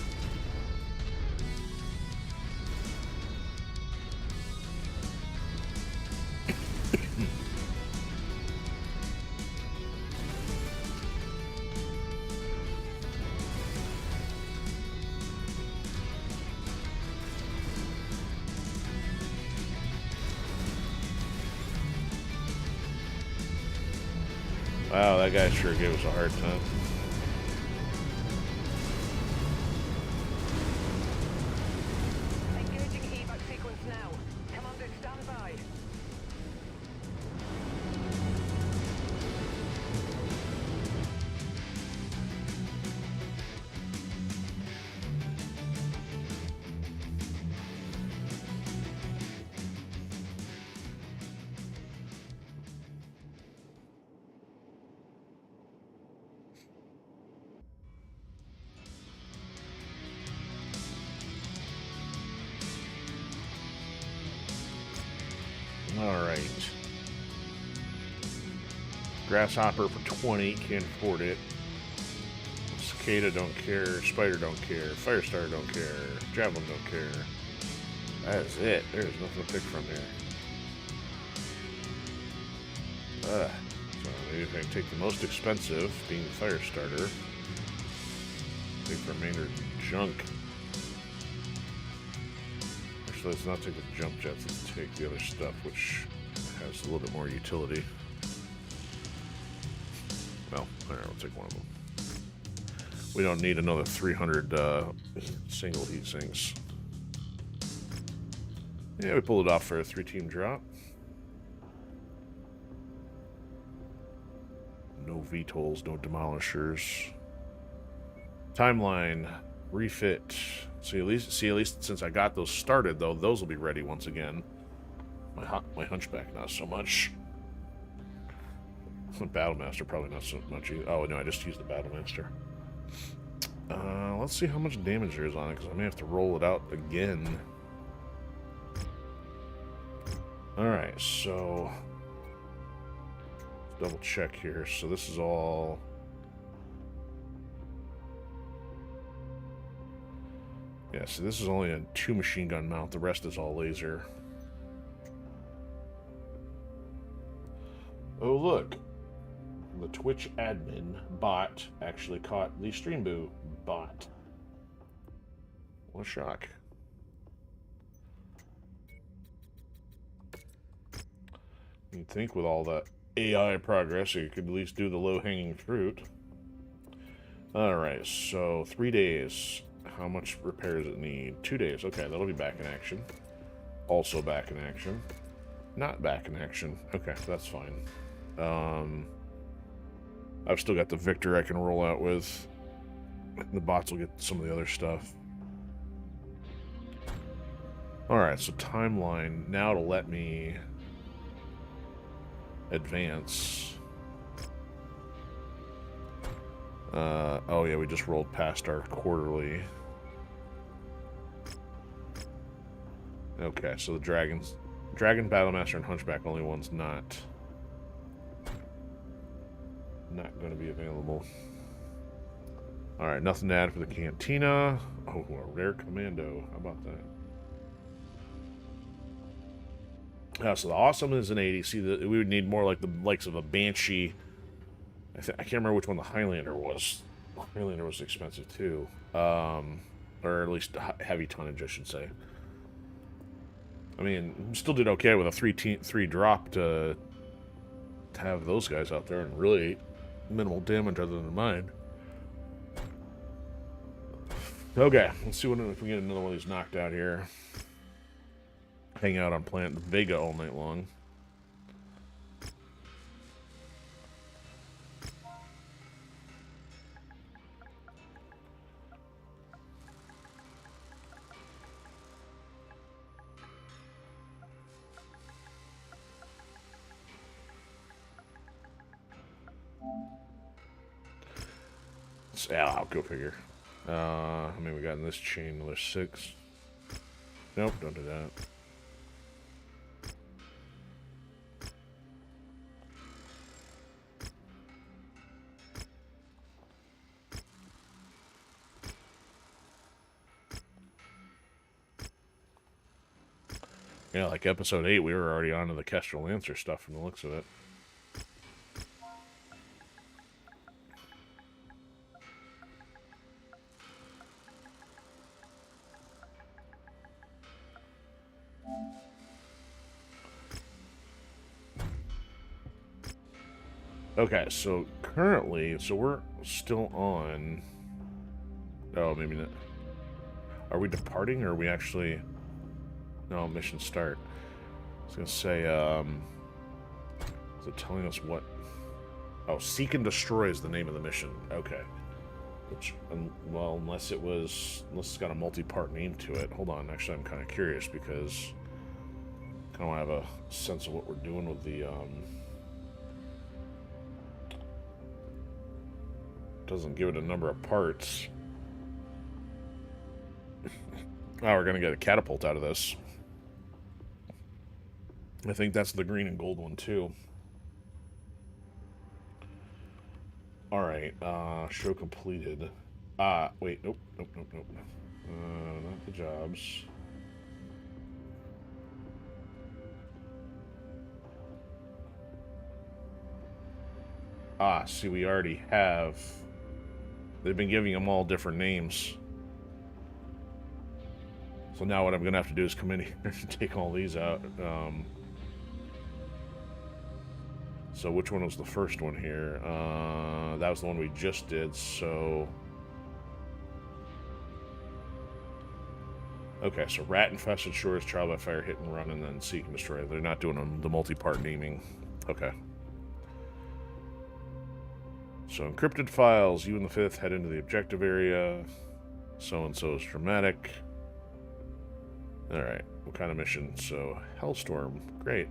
[SPEAKER 1] Wow, that guy sure gave us a hard time.
[SPEAKER 2] Engaging evac sequence now. Commander, stand by.
[SPEAKER 1] Alright. Grasshopper for 20, can't afford it. Cicada don't care, Spider don't care, Firestar don't care, Javelin don't care. That is it. There's nothing to pick from here. So maybe if I take the most expensive, being the Firestarter, take the remainder junk. Actually, let's not take the jump jets, let's take the other stuff, which has a little bit more utility. Well, alright, we'll take one of them. We don't need another 300 single heat sinks. Yeah, we pulled it off for a 3-team drop. No VTOLs, no demolishers. Timeline, refit. See, at least since I got those started, though, those will be ready once again. My hunchback, not so much. Battlemaster, probably not so much either. Oh, no, I just used the Battlemaster. Let's see how much damage there is on it, because I may have to roll it out again. Alright, so... double check here. So this is all... yeah, so this is only a 2 machine gun mount. The rest is all laser. Oh, look. The Twitch admin bot actually caught the Stream Boo bot. What a shock. You'd think with all that AI progress, you could at least do the low-hanging fruit. Alright, so 3 days. How much repair does it need? 2 days. Okay, that'll be back in action. Also back in action. Not back in action. Okay, that's fine. I've still got the Victor I can roll out with. The bots will get some of the other stuff. Alright, so timeline. Now to let me advance. Oh yeah, we just rolled past our quarterly. Okay, so the Dragon, Battlemaster, and Hunchback, only one's not going to be available. Alright, nothing to add for the Cantina. Oh, a rare Commando. How about that? So the Awesome is an 80. See, we would need more like the likes of a Banshee. I can't remember which one the Highlander was. Highlander was expensive too. Or at least heavy tonnage, I should say. I mean, still did okay with a 3 drop to have those guys out there and really minimal damage other than mine. Okay, let's see if we get another one of these knocked out here. Hang out on Planet Vega all night long. Yeah, I'll go figure. How many we got in this chain? Another 6. Nope, don't do that. Yeah, like episode 8, we were already on to the Kestrel Lancer stuff from the looks of it. Okay, so currently, so we're still on. Oh, maybe not. Are we departing, or are we actually? No, mission start. I was gonna say, is it telling us what? Oh, seek and destroy is the name of the mission. Okay. Which, well, unless it's got a multi-part name to it. Hold on, actually, I'm kind of curious because I kind of have a sense of what we're doing with the. Doesn't give it a number of parts. Oh, we're gonna get a catapult out of this. I think that's the green and gold one too. Alright, show completed. Wait, nope. Not the jobs. See, we already have. They've been giving them all different names. So now what I'm going to have to do is come in here and take all these out. So which one was the first one here? That was the one we just did, so... Okay, so Rat Infested Shores, Trial by Fire, Hit and Run, and then Seek and Destroy. They're not doing the multi-part naming. Okay. So encrypted files, you and the 5th head into the objective area. So-and-so is dramatic. Alright, what kind of mission? So, Hellstorm, great.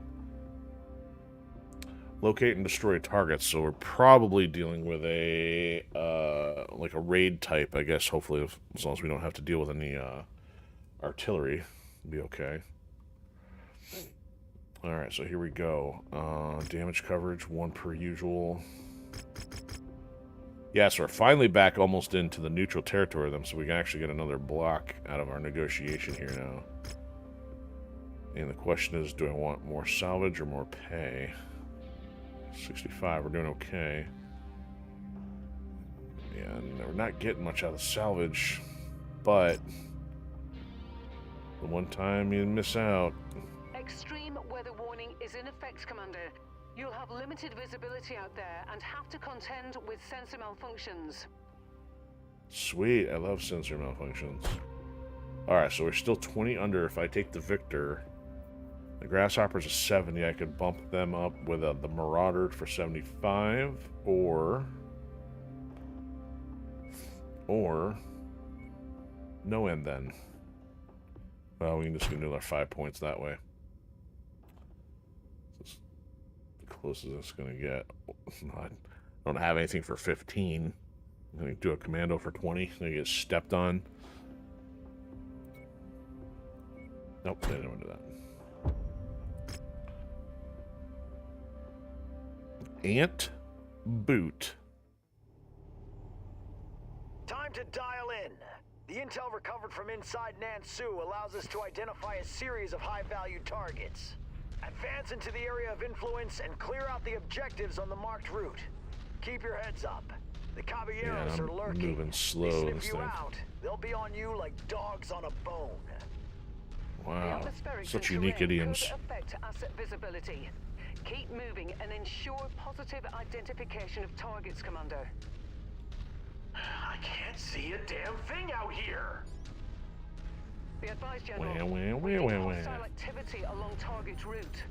[SPEAKER 1] Locate and destroy targets, so we're probably dealing with a, like a raid type, I guess, hopefully, as long as we don't have to deal with any, artillery, it'll be okay. Alright, so here we go. Damage coverage, 1 per usual. Yeah, so we're finally back almost into the neutral territory of them, so we can actually get another block out of our negotiation here now. And the question is, do I want more salvage or more pay? 65, we're doing okay. And we're not getting much out of the salvage, but the one time you miss out.
[SPEAKER 2] Extreme weather warning is in effect, Commander. You'll have limited visibility out there and have to contend with sensor malfunctions.
[SPEAKER 1] Sweet, I love sensor malfunctions. Alright, so we're still 20 under. If I take the Victor, the Grasshopper's a 70. I could bump them up with the Marauder for 75, or no end then. Well, we can just get another 5 points that way. Closest it's gonna get. I don't have anything for 15. I'm gonna do a commando for 20. I'm gonna get stepped on. Nope, I didn't want to do that. Ant boot.
[SPEAKER 4] Time to dial in. The intel recovered from inside Nansu allows us to identify a series of high-value targets. Advance into the area of influence and clear out the objectives on the marked route. Keep your heads up. The Caballeros are lurking.
[SPEAKER 1] Moving slow.
[SPEAKER 4] They sniff you out. They'll be on you like dogs on a bone.
[SPEAKER 1] Wow, such unique idioms.
[SPEAKER 2] Affect asset visibility. Keep moving and ensure positive identification of targets, Commander.
[SPEAKER 3] I can't see a damn thing out here.
[SPEAKER 2] Be advised, General. Hostile activity along target route.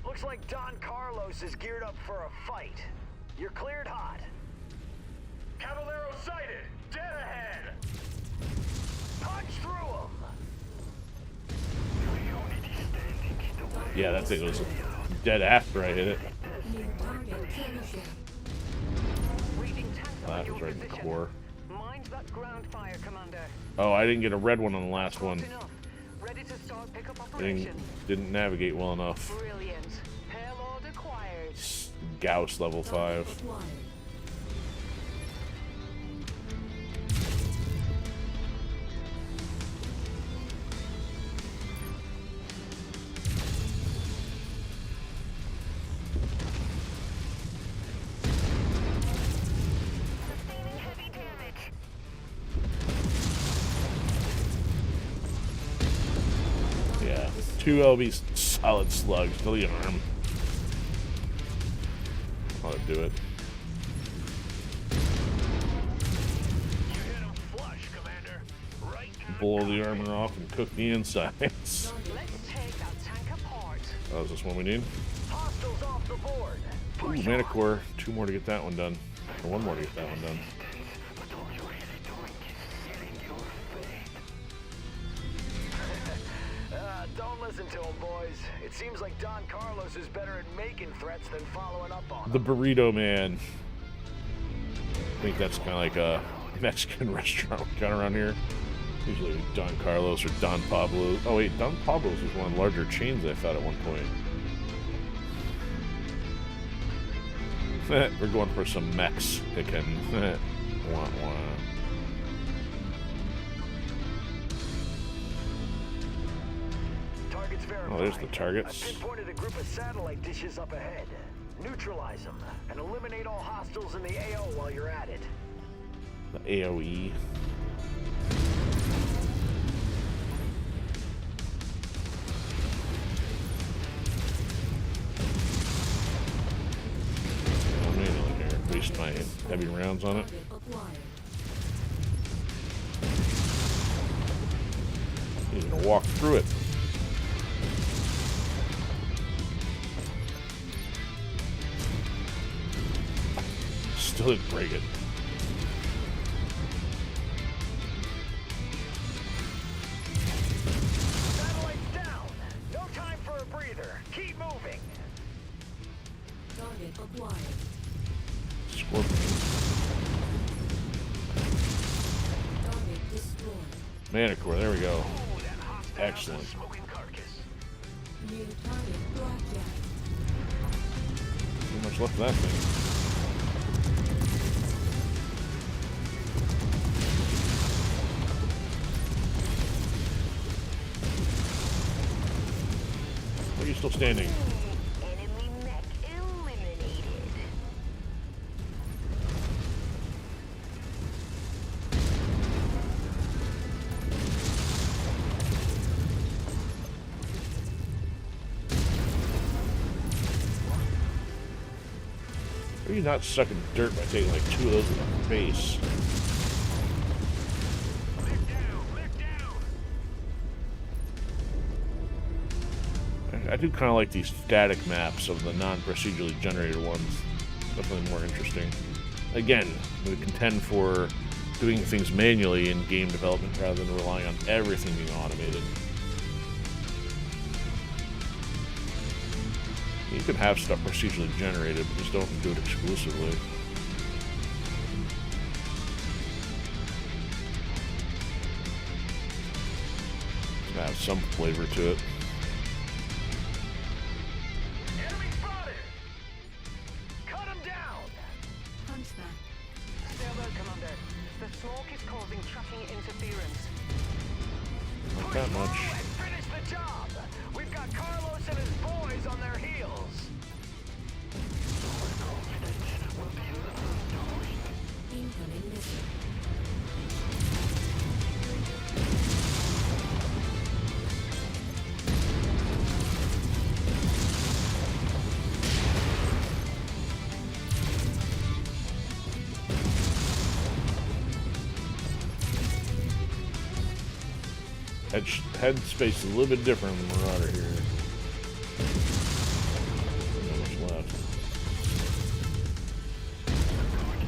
[SPEAKER 4] Looks like Don Carlos is geared up for a fight. You're cleared hot.
[SPEAKER 3] Caballero sighted! Dead ahead!
[SPEAKER 4] Punch through him!
[SPEAKER 1] Yeah, that thing was dead after I hit it. That was right in the core.
[SPEAKER 2] Mind that ground fire, Commander.
[SPEAKER 1] Oh, I didn't get a red one on the last one.
[SPEAKER 2] Ready to start pickup operation.
[SPEAKER 1] Didn't navigate well enough.
[SPEAKER 2] Brilliant. Payload acquired.
[SPEAKER 1] Gauss level 5. Yeah, 2 LB solid slugs to the arm. I'll do it.
[SPEAKER 3] You hit him flush, Commander. Right.
[SPEAKER 1] Blow the armor off and cook the insides.
[SPEAKER 2] Let's take that tank apart.
[SPEAKER 1] Oh, is this one we need?
[SPEAKER 4] Hostiles off the board.
[SPEAKER 1] Ooh, mana core. 2 more to get that one done. Or 1 more to get that one done.
[SPEAKER 4] Don't listen to him, boys. It seems like Don Carlos is better at making threats than following up on
[SPEAKER 1] The
[SPEAKER 4] them.
[SPEAKER 1] Burrito Man. I think that's kind of like a Mexican restaurant kind of around here. Usually Don Carlos or Don Pablo. Oh wait, Don Pablo's was one of the larger chains I thought at one point. We're going for some Mexican. Wah, wah.
[SPEAKER 4] Targets verified.
[SPEAKER 1] Oh, there's the targets.
[SPEAKER 4] I pinpointed a group of satellite dishes up ahead. Neutralize them and eliminate all hostiles in the AO while you're at it.
[SPEAKER 1] The AoE. Oh, manually here. Waste my heavy rounds on it.
[SPEAKER 5] Target acquired.
[SPEAKER 1] He's gonna walk through it. Still didn't break it.
[SPEAKER 4] Satellites down. No time for a breather. Keep moving.
[SPEAKER 5] Target acquired.
[SPEAKER 1] Scorpion.
[SPEAKER 5] Target destroyed.
[SPEAKER 1] Mana core, there we go.
[SPEAKER 3] Ooh, that hostile
[SPEAKER 1] Excellent.
[SPEAKER 3] smoking carcass.
[SPEAKER 5] New target blackjack.
[SPEAKER 1] Too much left of that thing. Why are you still standing?
[SPEAKER 2] Enemy mech eliminated.
[SPEAKER 1] How are you not sucking dirt by taking like 2 of those in the face? I do kind of like these static maps of the non-procedurally generated ones. Definitely more interesting. Again, we contend for doing things manually in game development rather than relying on everything being automated. You can have stuff procedurally generated, but just don't do it exclusively. It's gotta have some flavor to it.
[SPEAKER 4] Enemy spotted. Cut him down.
[SPEAKER 5] Hunchback.
[SPEAKER 2] Stay alert, Commander. The smoke is causing tracking interference.
[SPEAKER 1] Not that much.
[SPEAKER 4] And finish the job. We've got Carlos and his boys on their heels.
[SPEAKER 5] Incoming missile.
[SPEAKER 1] Headspace is a little bit different than Marauder here. Not much left.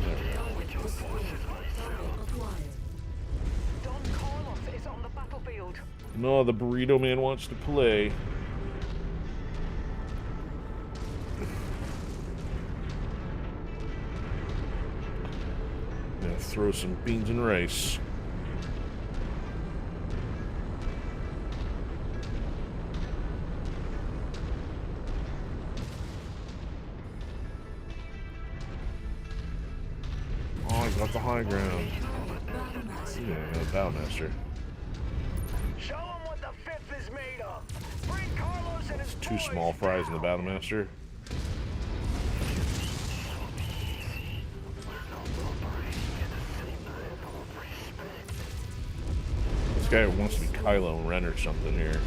[SPEAKER 1] There we go.
[SPEAKER 5] Target destroyed. Target acquired.
[SPEAKER 2] Don Carlos is on the battlefield.
[SPEAKER 1] No, the Burrito Man wants to play. Gonna throw some beans and rice. Oh, I got the high ground. Yeah, I got a Battlemaster.
[SPEAKER 4] Show them what the fifth is made of. Bring Carlos and his
[SPEAKER 1] 2
[SPEAKER 4] boys
[SPEAKER 1] small fries in the
[SPEAKER 4] down.
[SPEAKER 1] Battlemaster. This guy wants to be Kylo Ren or something here.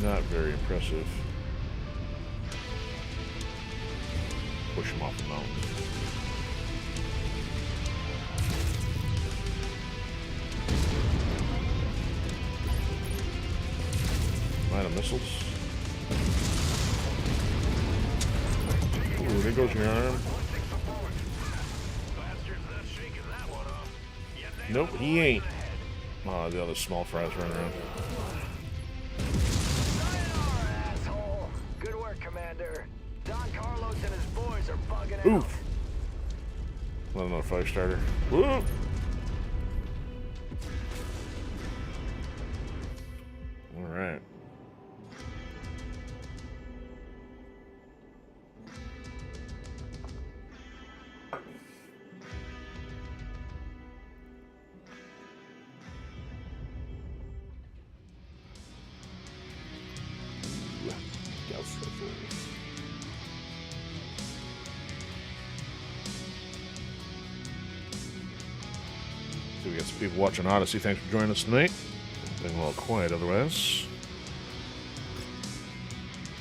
[SPEAKER 1] Not very impressive. push him off the mountain. Line of missiles. Ooh, there goes your arm. Nope, he ain't. Oh, the other small fries running around.
[SPEAKER 4] Asshole. Good work, Commander. Don Carlos and his boys are bugging out.
[SPEAKER 1] Oof. Not another fire starter. Woo! Alright. So we got some people watching Odyssey. Thanks for joining us tonight. Been a little quiet otherwise.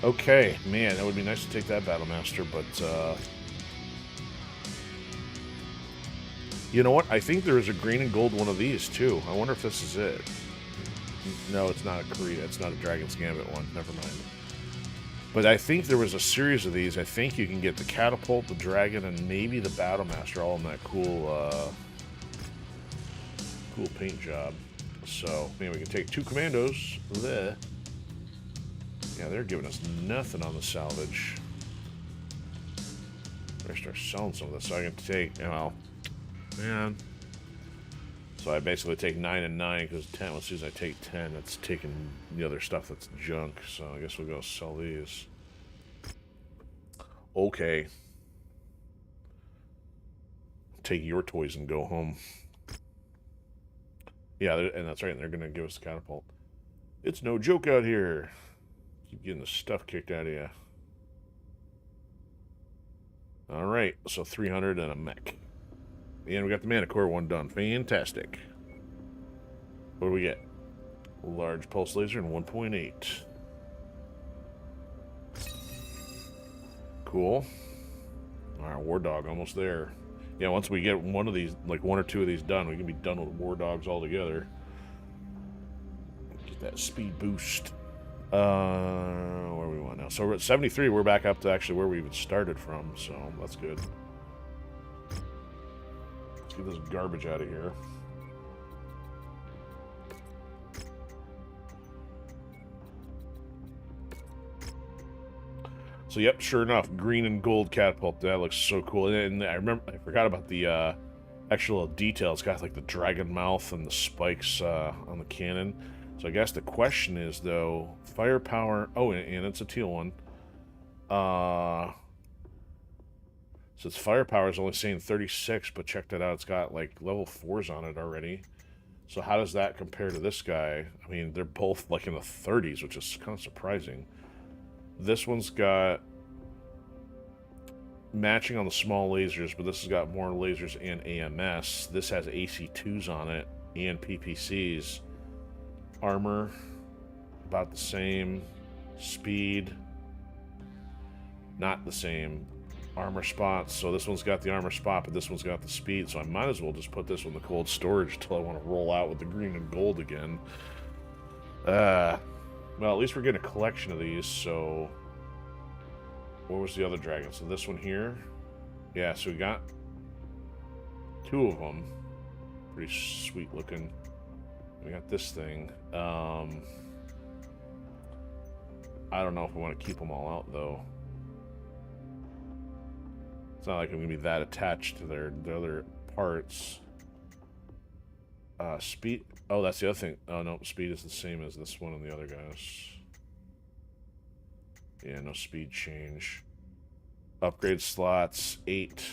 [SPEAKER 1] Okay, man, that would be nice to take that Battle Master, but you know what? I think there is a green and gold one of these too. I wonder if this is it. No, it's not a Korea. It's not a Dragon's Gambit one. Never mind. But I think there was a series of these. I think you can get the Catapult, the Dragon, and maybe the Battle Master all in that cool, cool paint job. So, man, we can take 2 commandos. There. Yeah, they're giving us nothing on the salvage. Better start selling some of this so I can take, well, man. So I basically take 9 and 9 because 10, as soon as I take 10, it's taking the other stuff that's junk. So I guess we'll go sell these. Okay. Take your toys and go home. Yeah, and that's right. And they're going to give us the catapult. It's no joke out here. Keep getting the stuff kicked out of you. All right. So 300 and a mech. And we got the Mana Core one done. Fantastic. What do we get? Large pulse laser and 1.8. Cool. Alright, War Dog almost there. Yeah, once we get one of these, like 1 or 2 of these done, we can be done with War Dogs altogether. Get that speed boost. Where we want now? So we're at 73. We're back up to actually where we even started from, so that's good. Let's get this garbage out of here. So yep, sure enough, green and gold catapult. That looks so cool. And I forgot about the actual detail. It's got like the dragon mouth and the spikes on the cannon. So I guess the question is though, firepower. Oh, and it's a teal one. So its firepower is only saying 36, but check that out. It's got like level 4s on it already. So how does that compare to this guy? I mean, they're both like in the 30s, which is kind of surprising. This one's got matching on the small lasers, but this has got more lasers and AMS. This has AC2s on it and PPCs. Armor, about the same. Speed, not the same. Armor spots, so this one's got the armor spot, but this one's got the speed, so I might as well just put this one in the cold storage until I want to roll out with the green and gold again. Well, at least we're getting a collection of these, so... Where was the other dragon? So this one here? Yeah, so we got 2 of them. Pretty sweet looking. We got this thing. I don't know if we want to keep them all out, though. It's not like I'm going to be that attached to their other parts. Speed... Oh, that's the other thing. Oh, no, speed is the same as this one and the other guys. Yeah, no speed change. Upgrade slots, 8,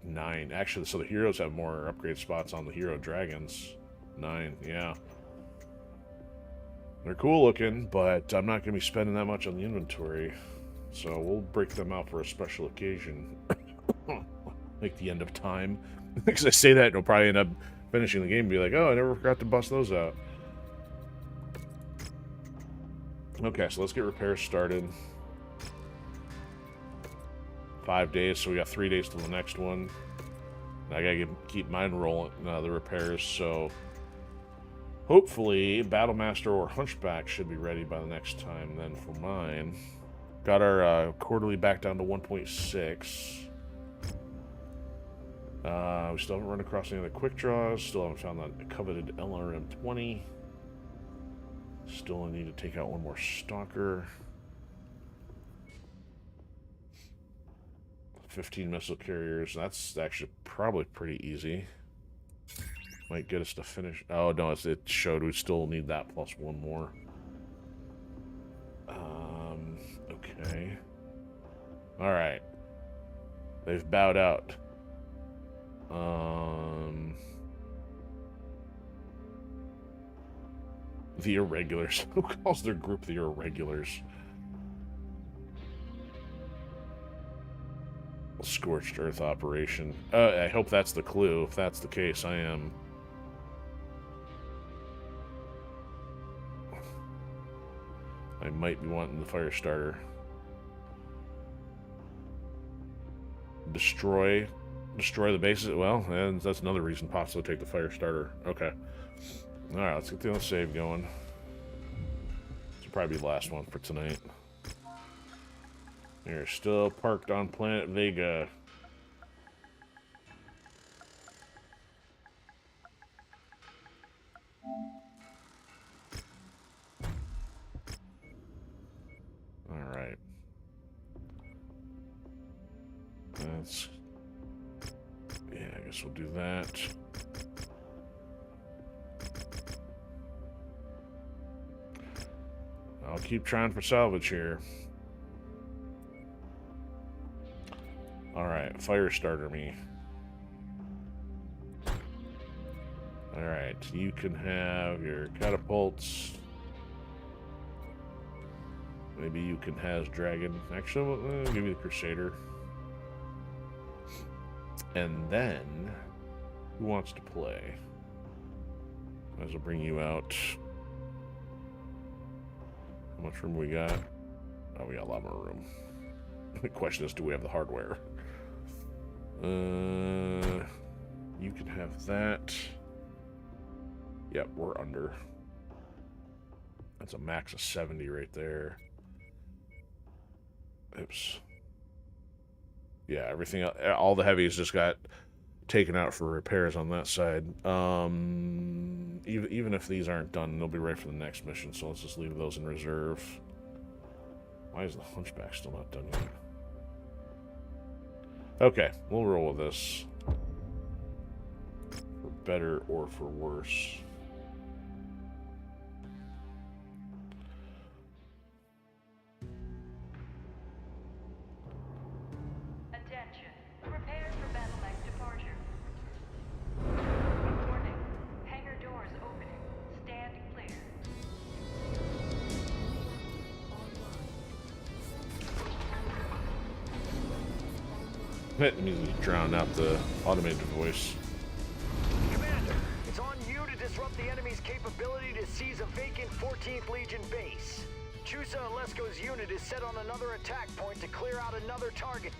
[SPEAKER 1] 9. Actually, so the heroes have more upgrade spots on the hero dragons. 9, yeah. They're cool looking, but I'm not going to be spending that much on the inventory. So we'll break them out for a special occasion. Like the end of time. Because I say that, and we'll probably end up finishing the game and be like, oh, I never forgot to bust those out. Okay, so let's get repairs started. 5 days, so we got 3 days till the next one. And I gotta keep mine rolling, the repairs, so hopefully Battlemaster or Hunchback should be ready by the next time then for mine. Got our quarterly back down to 1.6. We still haven't run across any other quick draws. Still haven't found that coveted LRM-20. Still need to take out one more stalker. 15 missile carriers. That's actually probably pretty easy. Might get us to finish. Oh no, it showed we still need that plus one more. Okay. All right. They've bowed out. The Irregulars. Who calls their group the Irregulars? Scorched Earth operation. I hope that's the clue. If that's the case, I am. I might be wanting the fire starter. Destroy the bases. Well, and that's another reason possibly to take the fire starter. Okay. Alright, let's get the other save going. This will probably be the last one for tonight. You're still parked on planet Vega. Alright. That's... yeah, I guess we'll do that. I'll keep trying for salvage here. Alright, fire starter me. Alright, you can have your catapults. Maybe you can have Dragon. Actually, I'll give you the Crusader. And then, who wants to play? Might as well bring you out. How much room we got? Oh, we got a lot more room. The question is, do we have the hardware? You can have that. Yep, we're under. That's a max of 70 right there. Oops. Yeah, everything, all the heavies just got taken out for repairs on that side. Even if these aren't done, they'll be ready for the next mission, so let's just leave those in reserve. Why is the Hunchback still not done yet? Okay, we'll roll with this. For better or for worse.
[SPEAKER 8] Attention. Prepare for battle next departure. Warning. Hangar doors opening. Stand clear.
[SPEAKER 1] That means to drown out the automated voice.
[SPEAKER 4] Commander, it's on you to disrupt the enemy's capability to seize a vacant 14th Legion base. Chusa Alesko's unit is set on another attack point to clear out another target.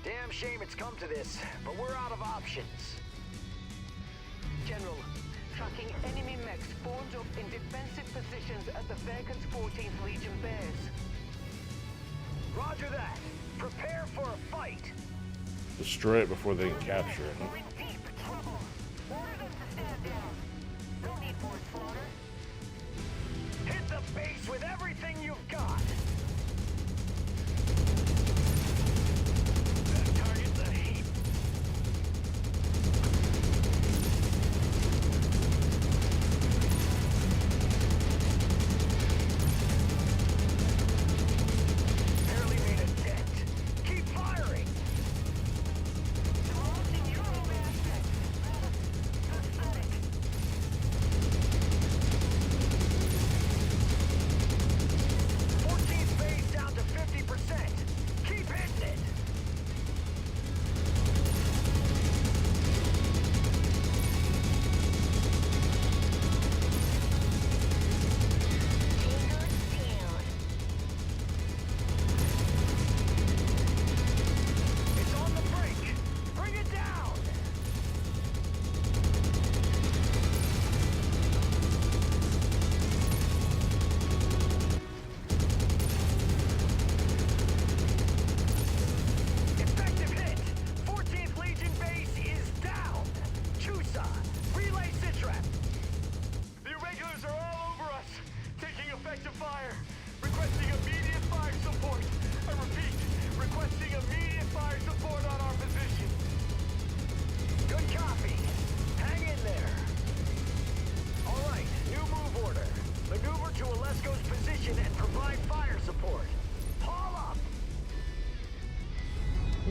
[SPEAKER 4] Damn shame it's come to this, but we're out of options.
[SPEAKER 2] General, tracking enemy mechs formed up in defensive positions at the vacant 14th Legion base.
[SPEAKER 4] Roger that. Prepare for a fight.
[SPEAKER 1] Destroy it before they can capture it.
[SPEAKER 2] We're in deep trouble. Order them to stand down. No need for slaughter.
[SPEAKER 4] Hit the base with everything you've got. Target the heat. Barely made a dent. Keep firing.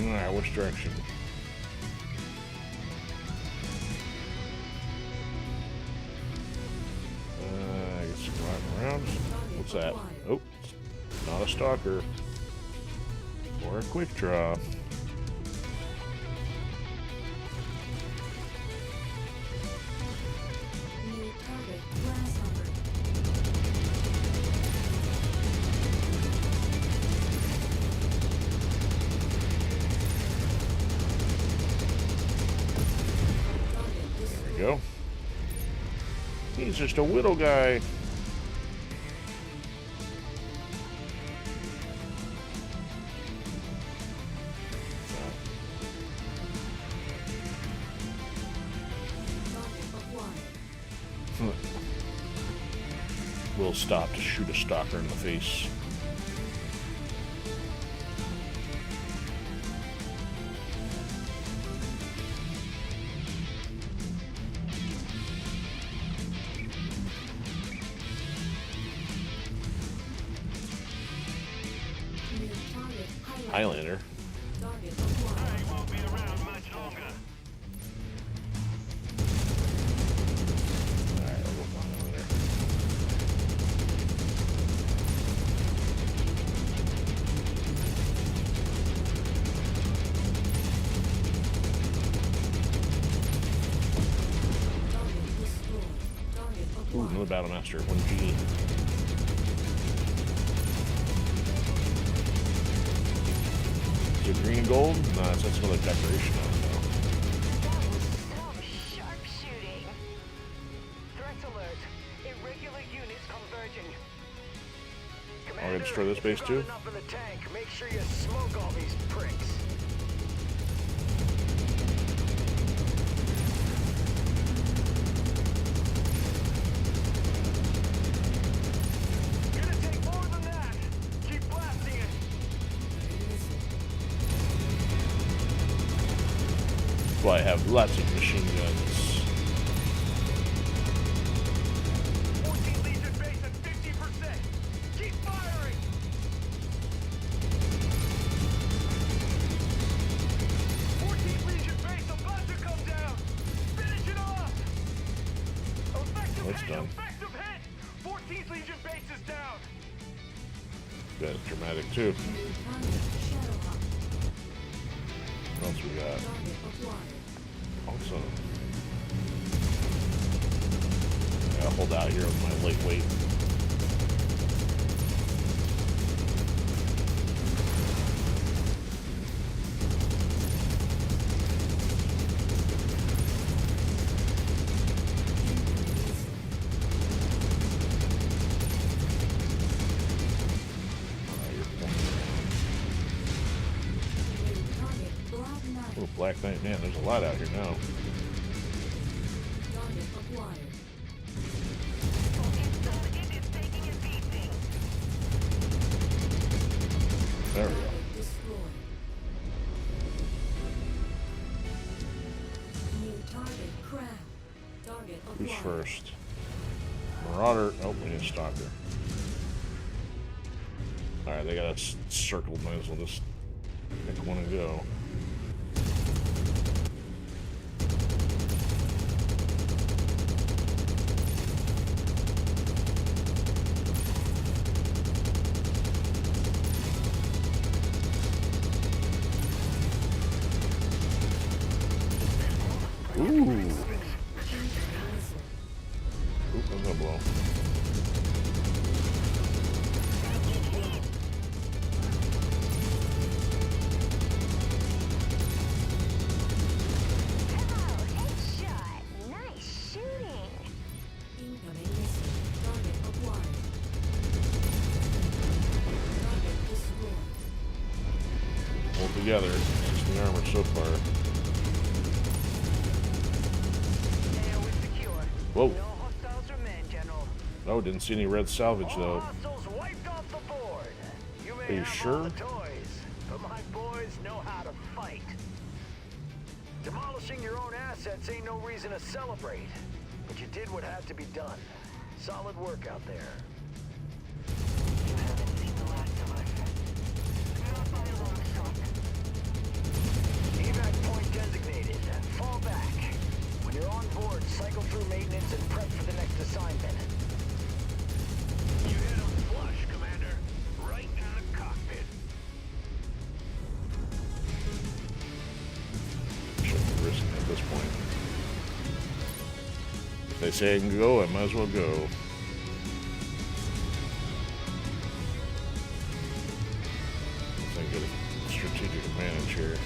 [SPEAKER 1] Alright, which direction? I guess you can ride around. What's that? Oh, it's not a stalker. Or a quick draw.
[SPEAKER 5] New target, grasshopper.
[SPEAKER 1] There we go. He's just a whittle guy. We'll stop to shoot a stalker in the face.
[SPEAKER 5] New target,
[SPEAKER 1] Highlander.
[SPEAKER 5] target acquired.
[SPEAKER 3] Won't be around much longer.
[SPEAKER 1] Alright, I'll go find Highlander.
[SPEAKER 5] Target destroyed. Target
[SPEAKER 1] Ooh,
[SPEAKER 5] acquired.
[SPEAKER 1] another Battlemaster. 1G. Is it green and gold? No, that's another decoration. I don't know.
[SPEAKER 2] That was some sharpshooting. Threat alert. Irregular units converging.
[SPEAKER 1] Are we gonna destroy this base too?
[SPEAKER 4] Enough in the tank. Make sure you smoke all these pricks. Gonna take more than that. Keep blasting it.
[SPEAKER 1] Well, I have lots of machine guns.
[SPEAKER 4] 14 Legion base at 50%. Keep firing. 14 Legion base about to come down. Finish it off. Effective
[SPEAKER 1] That's
[SPEAKER 4] hit.
[SPEAKER 1] done.
[SPEAKER 4] Effective hit. 14th Legion base is down.
[SPEAKER 1] That's dramatic too.
[SPEAKER 5] New target, Shadowhawk.
[SPEAKER 1] What else we got?
[SPEAKER 5] Target acquired.
[SPEAKER 1] Awesome. Yeah, I'll hold out here with my lightweight.
[SPEAKER 5] New target, Black Knight.
[SPEAKER 1] Oh, Black Knight, man, there's a lot out here now.
[SPEAKER 5] Target acquired.
[SPEAKER 1] There we go.
[SPEAKER 5] Target destroyed. New target, Crab. Target
[SPEAKER 1] Who's
[SPEAKER 5] acquired.
[SPEAKER 1] first? Marauder. Oh, we need a stalker. Alright, they got us circled. Might as well just pick one and go. Ooh. Oop, I'm gonna blow.
[SPEAKER 2] Nice shooting.
[SPEAKER 5] Incoming missile. Target acquired. Target destroyed.
[SPEAKER 1] Hold together. It's the armor so far.
[SPEAKER 2] AO is secure.
[SPEAKER 1] Whoa.
[SPEAKER 2] No hostiles remain, General.
[SPEAKER 1] Oh, didn't see any red salvage
[SPEAKER 4] All
[SPEAKER 1] though.
[SPEAKER 4] hostiles wiped off the board. You may
[SPEAKER 1] Are you
[SPEAKER 4] have
[SPEAKER 1] sure?
[SPEAKER 4] all the toys, but my boys know how to fight. Demolishing your own assets ain't no reason to celebrate, but you did what had to be done. Solid work out there.
[SPEAKER 2] You haven't seen the last of us. Not by a long shot.
[SPEAKER 1] They say I can go, I might as well go. I get a strategic advantage here.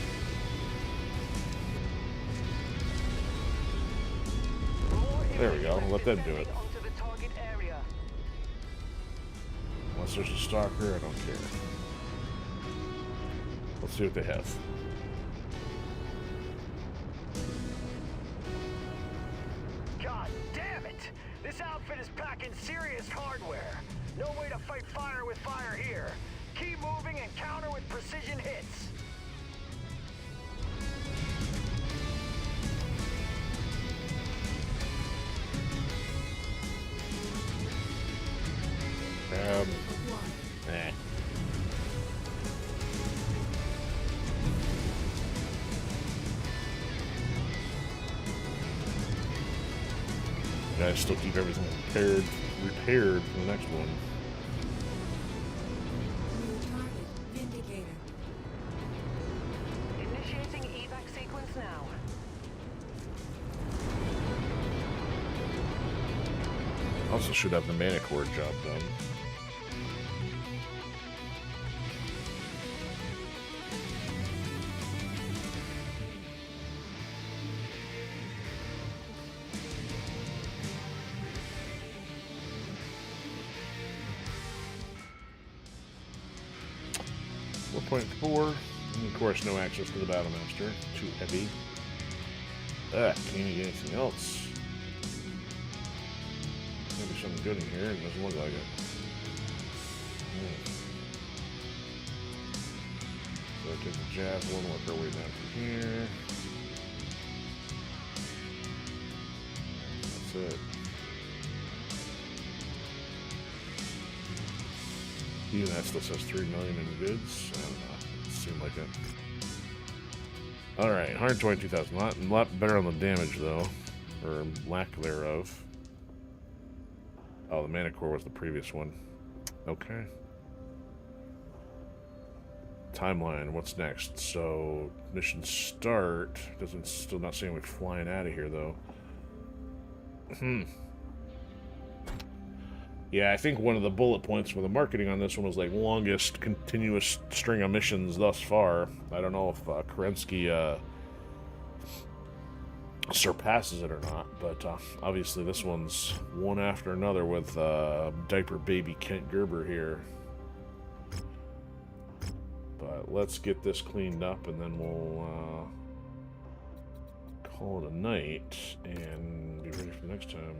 [SPEAKER 1] There we go. Let them do it. Unless there's a stalker, I don't care. Let's see what they have.
[SPEAKER 4] God damn it! This outfit is packing serious hardware. No way to fight fire with fire here. Keep moving and counter with precision hits.
[SPEAKER 1] Guys still keep everything repaired for the next one.
[SPEAKER 5] New target indicator.
[SPEAKER 2] Initiating evac sequence now.
[SPEAKER 1] Also should have the MechWarrior job done. .4, and of course no access to the Battlemaster, too heavy. Can't even get anything else. Maybe something good in here, it doesn't look like it. So I take the javelin, work our way down from here. That's it. Even that still says 3 million in goods. I don't know. It seemed like it. Alright, 122,000. A lot better on the damage, though. Or lack thereof. Oh, the MechWarrior was the previous one. Okay. Timeline, what's next? So, mission start. Still not saying we're flying out of here, though. Yeah, I think one of the bullet points for the marketing on this one was like longest continuous string of missions thus far. I don't know if Kerensky surpasses it or not, but obviously this one's one after another with diaper baby Kent Gerber here. But let's get this cleaned up and then we'll call it a night and be ready for next time.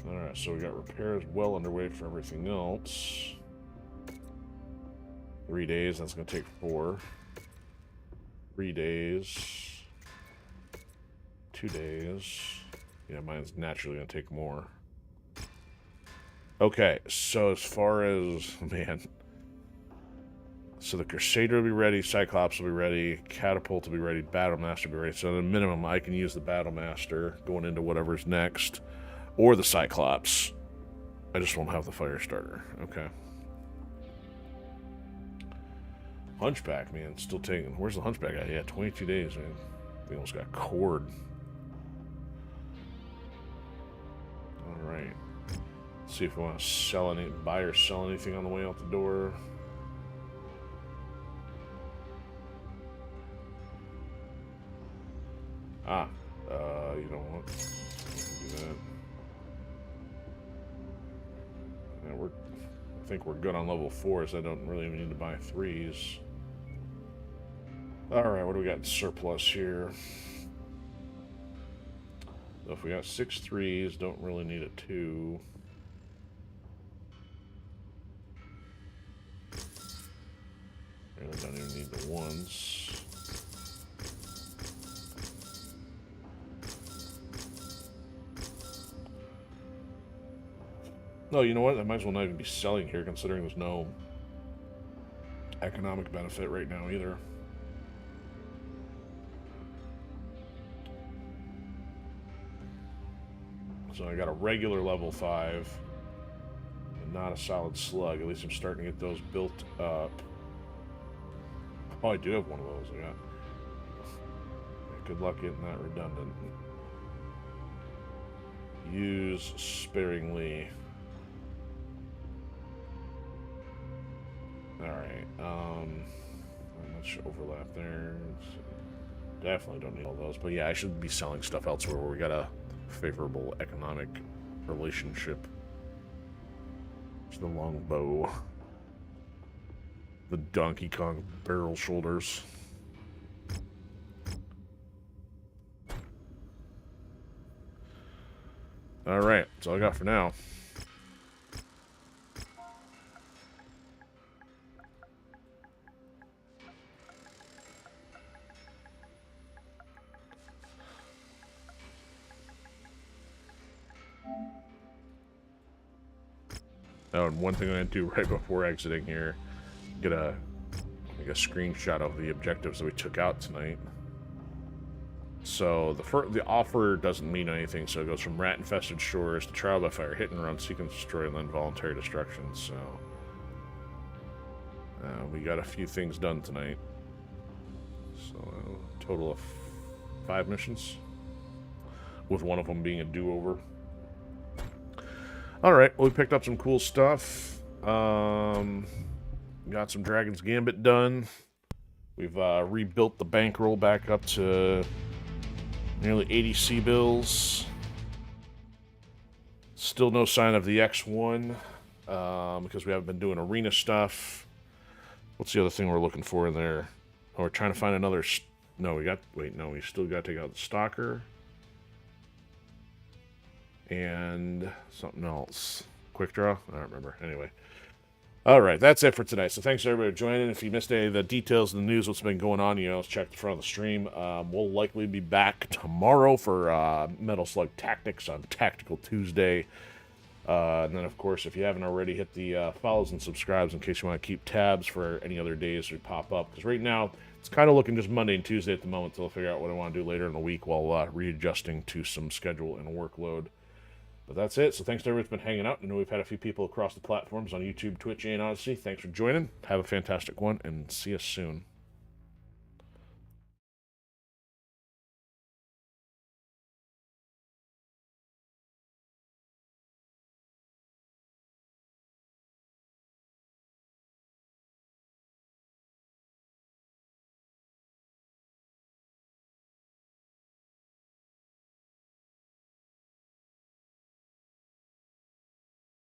[SPEAKER 1] Alright, so we got repairs well underway for everything else. 3 days, that's going to take 4. 3 days. 2 days. Yeah, mine's naturally going to take more. Okay, so as far as... Man. So the Crusader will be ready, Cyclops will be ready, Catapult will be ready, Battlemaster will be ready. So at a minimum, I can use the Battlemaster going into whatever's next. Or the Cyclops. I just won't have the Firestarter. Okay. Hunchback, man. Still taking... Where's the Hunchback at? Yeah, 22 days, man. They almost got cord. Alright. See if we want to sell any... Buy or sell anything on the way out the door. You know what? Do that. Yeah, I think we're good on level 4s. So I don't really even need to buy 3s. Alright, what do we got in surplus here? So if we got 6 3s, don't really need a 2. Really don't even need the 1s. No, you know what? I might as well not even be selling here, considering there's no economic benefit right now either. So I got a regular level 5, and not a solid slug. At least I'm starting to get those built up. Oh, I do have one of those. I got. Good luck getting that redundant. Use sparingly. Alright, not much overlap there. Definitely don't need all those, but yeah, I should be selling stuff elsewhere where we got a favorable economic relationship. There's the long bow. The Donkey Kong barrel shoulders. Alright, that's all I got for now. Oh, and one thing I'm going to do right before exiting here, get a screenshot of the objectives that we took out tonight. So the offer doesn't mean anything, so it goes from rat-infested shores to trial by fire, hit and run, seek and destroy, and then voluntary destruction. So we got a few things done tonight. So a total of 5 missions, with one of them being a do-over. Alright, well, we picked up some cool stuff. Got some Dragon's Gambit done. We've rebuilt the bankroll back up to nearly 80 C-bills. Still no sign of the X1 because we haven't been doing arena stuff. What's the other thing we're looking for in there? Oh, we're trying to find another... No, we still got to take out the Stalker. And something else. Quick draw? I don't remember. Anyway. Alright, that's it for tonight. So thanks everybody for joining. If you missed any of the details of the news, what's been going on, let's check the front of the stream. We'll likely be back tomorrow for Metal Slug Tactics on Tactical Tuesday. And then, of course, if you haven't already, hit the follows and subscribes in case you want to keep tabs for any other days that pop up. Because right now, it's kind of looking just Monday and Tuesday at the moment until I figure out what I want to do later in the week while readjusting to some schedule and workload. But that's it. So thanks to everyone who's been hanging out. I know we've had a few people across the platforms on YouTube, Twitch, and Odysee. Thanks for joining. Have a fantastic one, and see you soon.